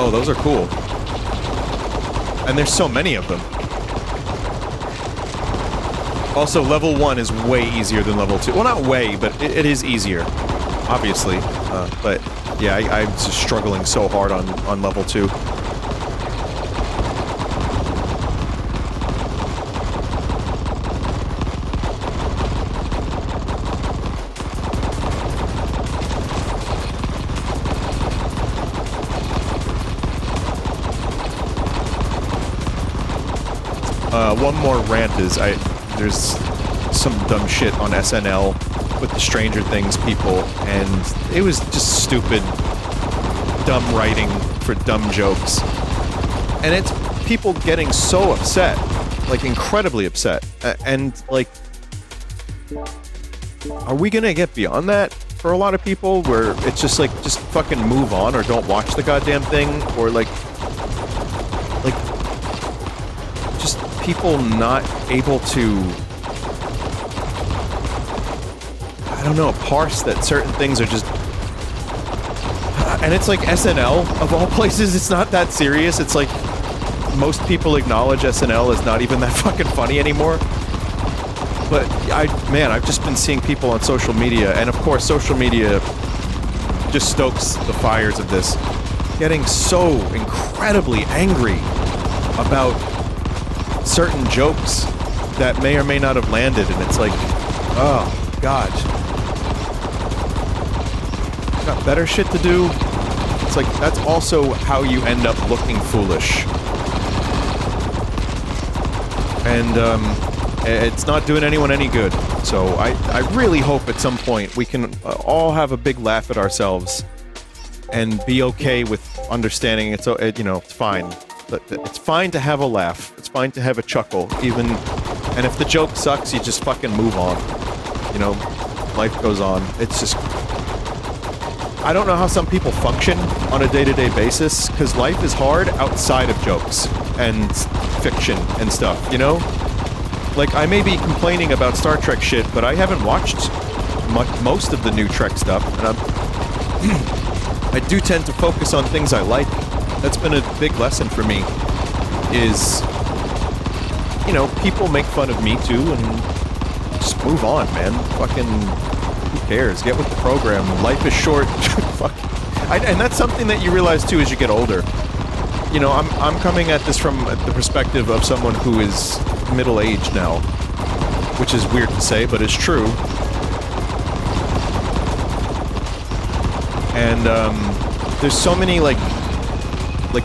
Oh, those are cool. And there's so many of them. Also, level 1 is way easier than level 2. Well, not way, but it is easier. Obviously. But, yeah, I'm just struggling so hard on level 2. One more rant is, there's some dumb shit on SNL with the Stranger Things people, and it was just stupid, dumb writing for dumb jokes. And it's people getting so upset, like incredibly upset. And like, are we gonna get beyond that for a lot of people, where it's just like, just fucking move on or don't watch the goddamn thing, or like just people not able to, I don't know, parse that certain things are just... and it's like SNL, of all places, it's not that serious. It's like, most people acknowledge SNL is not even that fucking funny anymore. But, man, I've just been seeing people on social media, and of course, social media just stokes the fires of this, getting so incredibly angry about certain jokes that may or may not have landed, and it's like, oh, God. Got better shit to do? It's like, that's also how you end up looking foolish. And, it's not doing anyone any good. So I really hope at some point we can all have a big laugh at ourselves and be okay with understanding it's, you know, it's fine. It's fine to have a laugh. It's fine to have a chuckle, even... And if the joke sucks, you just fucking move on. You know, life goes on. It's just... I don't know how some people function on a day-to-day basis, because life is hard outside of jokes and fiction and stuff, you know? Like, I may be complaining about Star Trek shit, but I haven't watched most of the new Trek stuff, and I do tend to focus on things I like. That's been a big lesson for me, is, you know, people make fun of me too, and just move on, man. Fucking, who cares? Get with the program. Life is short. Fuck. And that's something that you realize too as you get older. You know, I'm coming at this from the perspective of someone who is middle-aged now, which is weird to say, but it's true. And there's so many like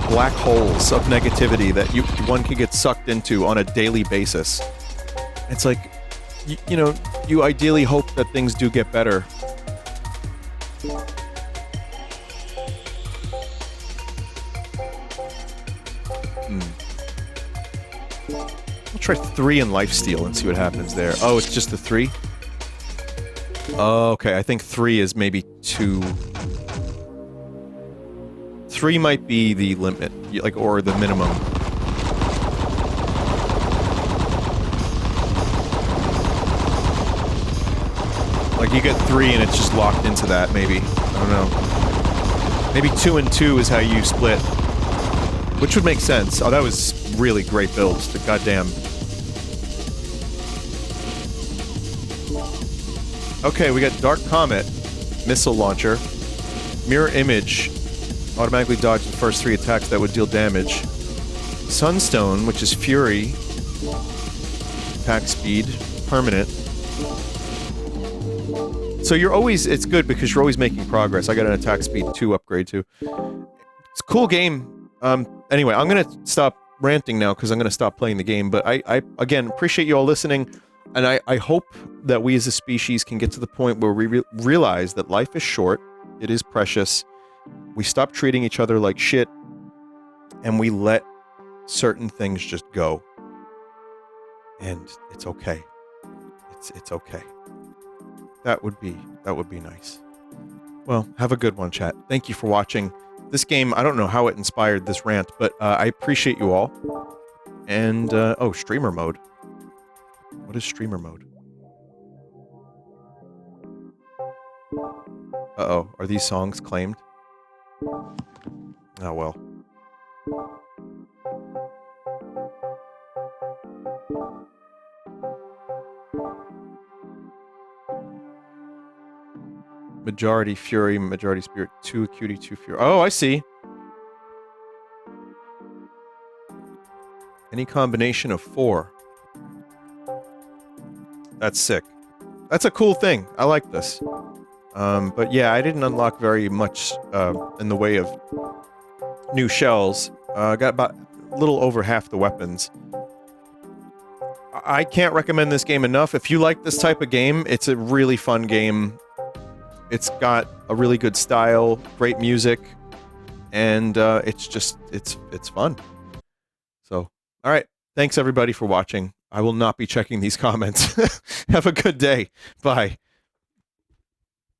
black holes of negativity that one can get sucked into on a daily basis. It's like, you know, you ideally hope that things do get better. I'll try 3 in lifesteal and see what happens there. Oh, it's just the 3? Oh, okay, I think 3 is maybe 2. 3 might be the limit, like, or the minimum. Like, you get 3 and it's just locked into that, maybe. I don't know. Maybe 2 and 2 is how you split. Which would make sense. Oh, that was really great builds. The goddamn... Okay, we got Dark Comet, Missile Launcher, Mirror Image, automatically dodge the first 3 attacks that would deal damage, Sunstone, which is Fury, attack speed, permanent. So you're always, it's good because you're always making progress. I got an attack speed 2 upgrade too. It's a cool game. Anyway, I'm gonna stop ranting now because I'm gonna stop playing the game, but I again, appreciate you all listening, and I hope that we as a species can get to the point where we realize that life is short, it is precious, we stop treating each other like shit, and we let certain things just go. And it's okay. It's okay. That would be nice. Well, have a good one, chat. Thank you for watching. This game, I don't know how it inspired this rant, but I appreciate you all. And, oh, streamer mode. What is streamer mode? Uh-oh, are these songs claimed? Oh, well. Majority Fury, Majority Spirit, 2 Acuity, 2 Fury. Oh, I see. Any combination of 4. That's sick. That's a cool thing. I like this. But yeah, I didn't unlock very much in the way of new shells. Got about a little over half the weapons. I can't recommend this game enough. If you like this type of game, it's a really fun game. It's got a really good style, great music, and it's just, it's fun. So, alright. Thanks everybody for watching. I will not be checking these comments. Have a good day. Bye.